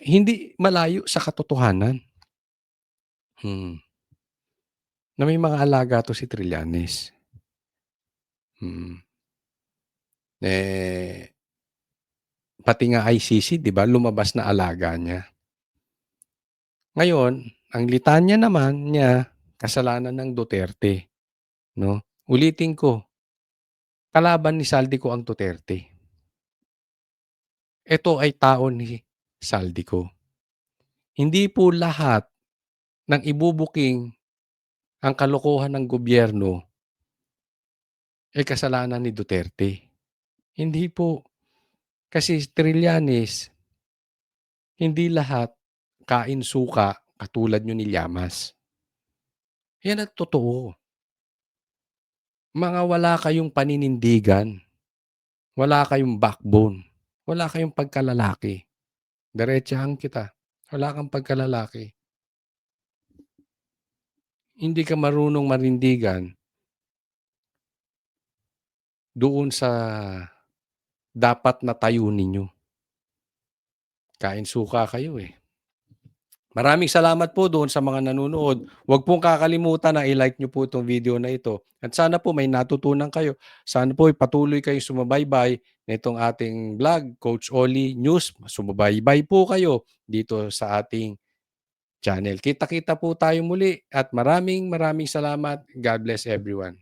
hindi malayo sa katotohanan. Na may mga alaga to si Trillanes. Pati nga ICC, di ba? Lumabas na alaga niya. Ngayon, ang litanya naman niya, kasalanan ng Duterte. No? Ulitin ko, kalaban ni Saldico ang Duterte. Ito ay tao ni Saldico. Hindi po lahat ng ibubuking ang kalokohan ng gobyerno ay kasalanan ni Duterte. Hindi po. Kasi Trillanes, hindi lahat kain-suka katulad nyo ni Llamas. Yan ang totoo. Mga wala kayong paninindigan. Wala kayong backbone. Wala kayong pagkalalaki. Diretsahan kita. Wala kang pagkalalaki. Hindi ka marunong manindigan doon sa dapat na tayo ninyo. Kain suka kayo eh. Maraming salamat po doon sa mga nanonood. Huwag pong kakalimutan na i-like nyo po itong video na ito. At sana po may natutunan kayo. Sana po patuloy kayong sumabaybay nitong ating vlog, Coach Oli News. Sumabaybay po kayo dito sa ating channel. Kita-kita po tayo muli at maraming salamat. God bless everyone.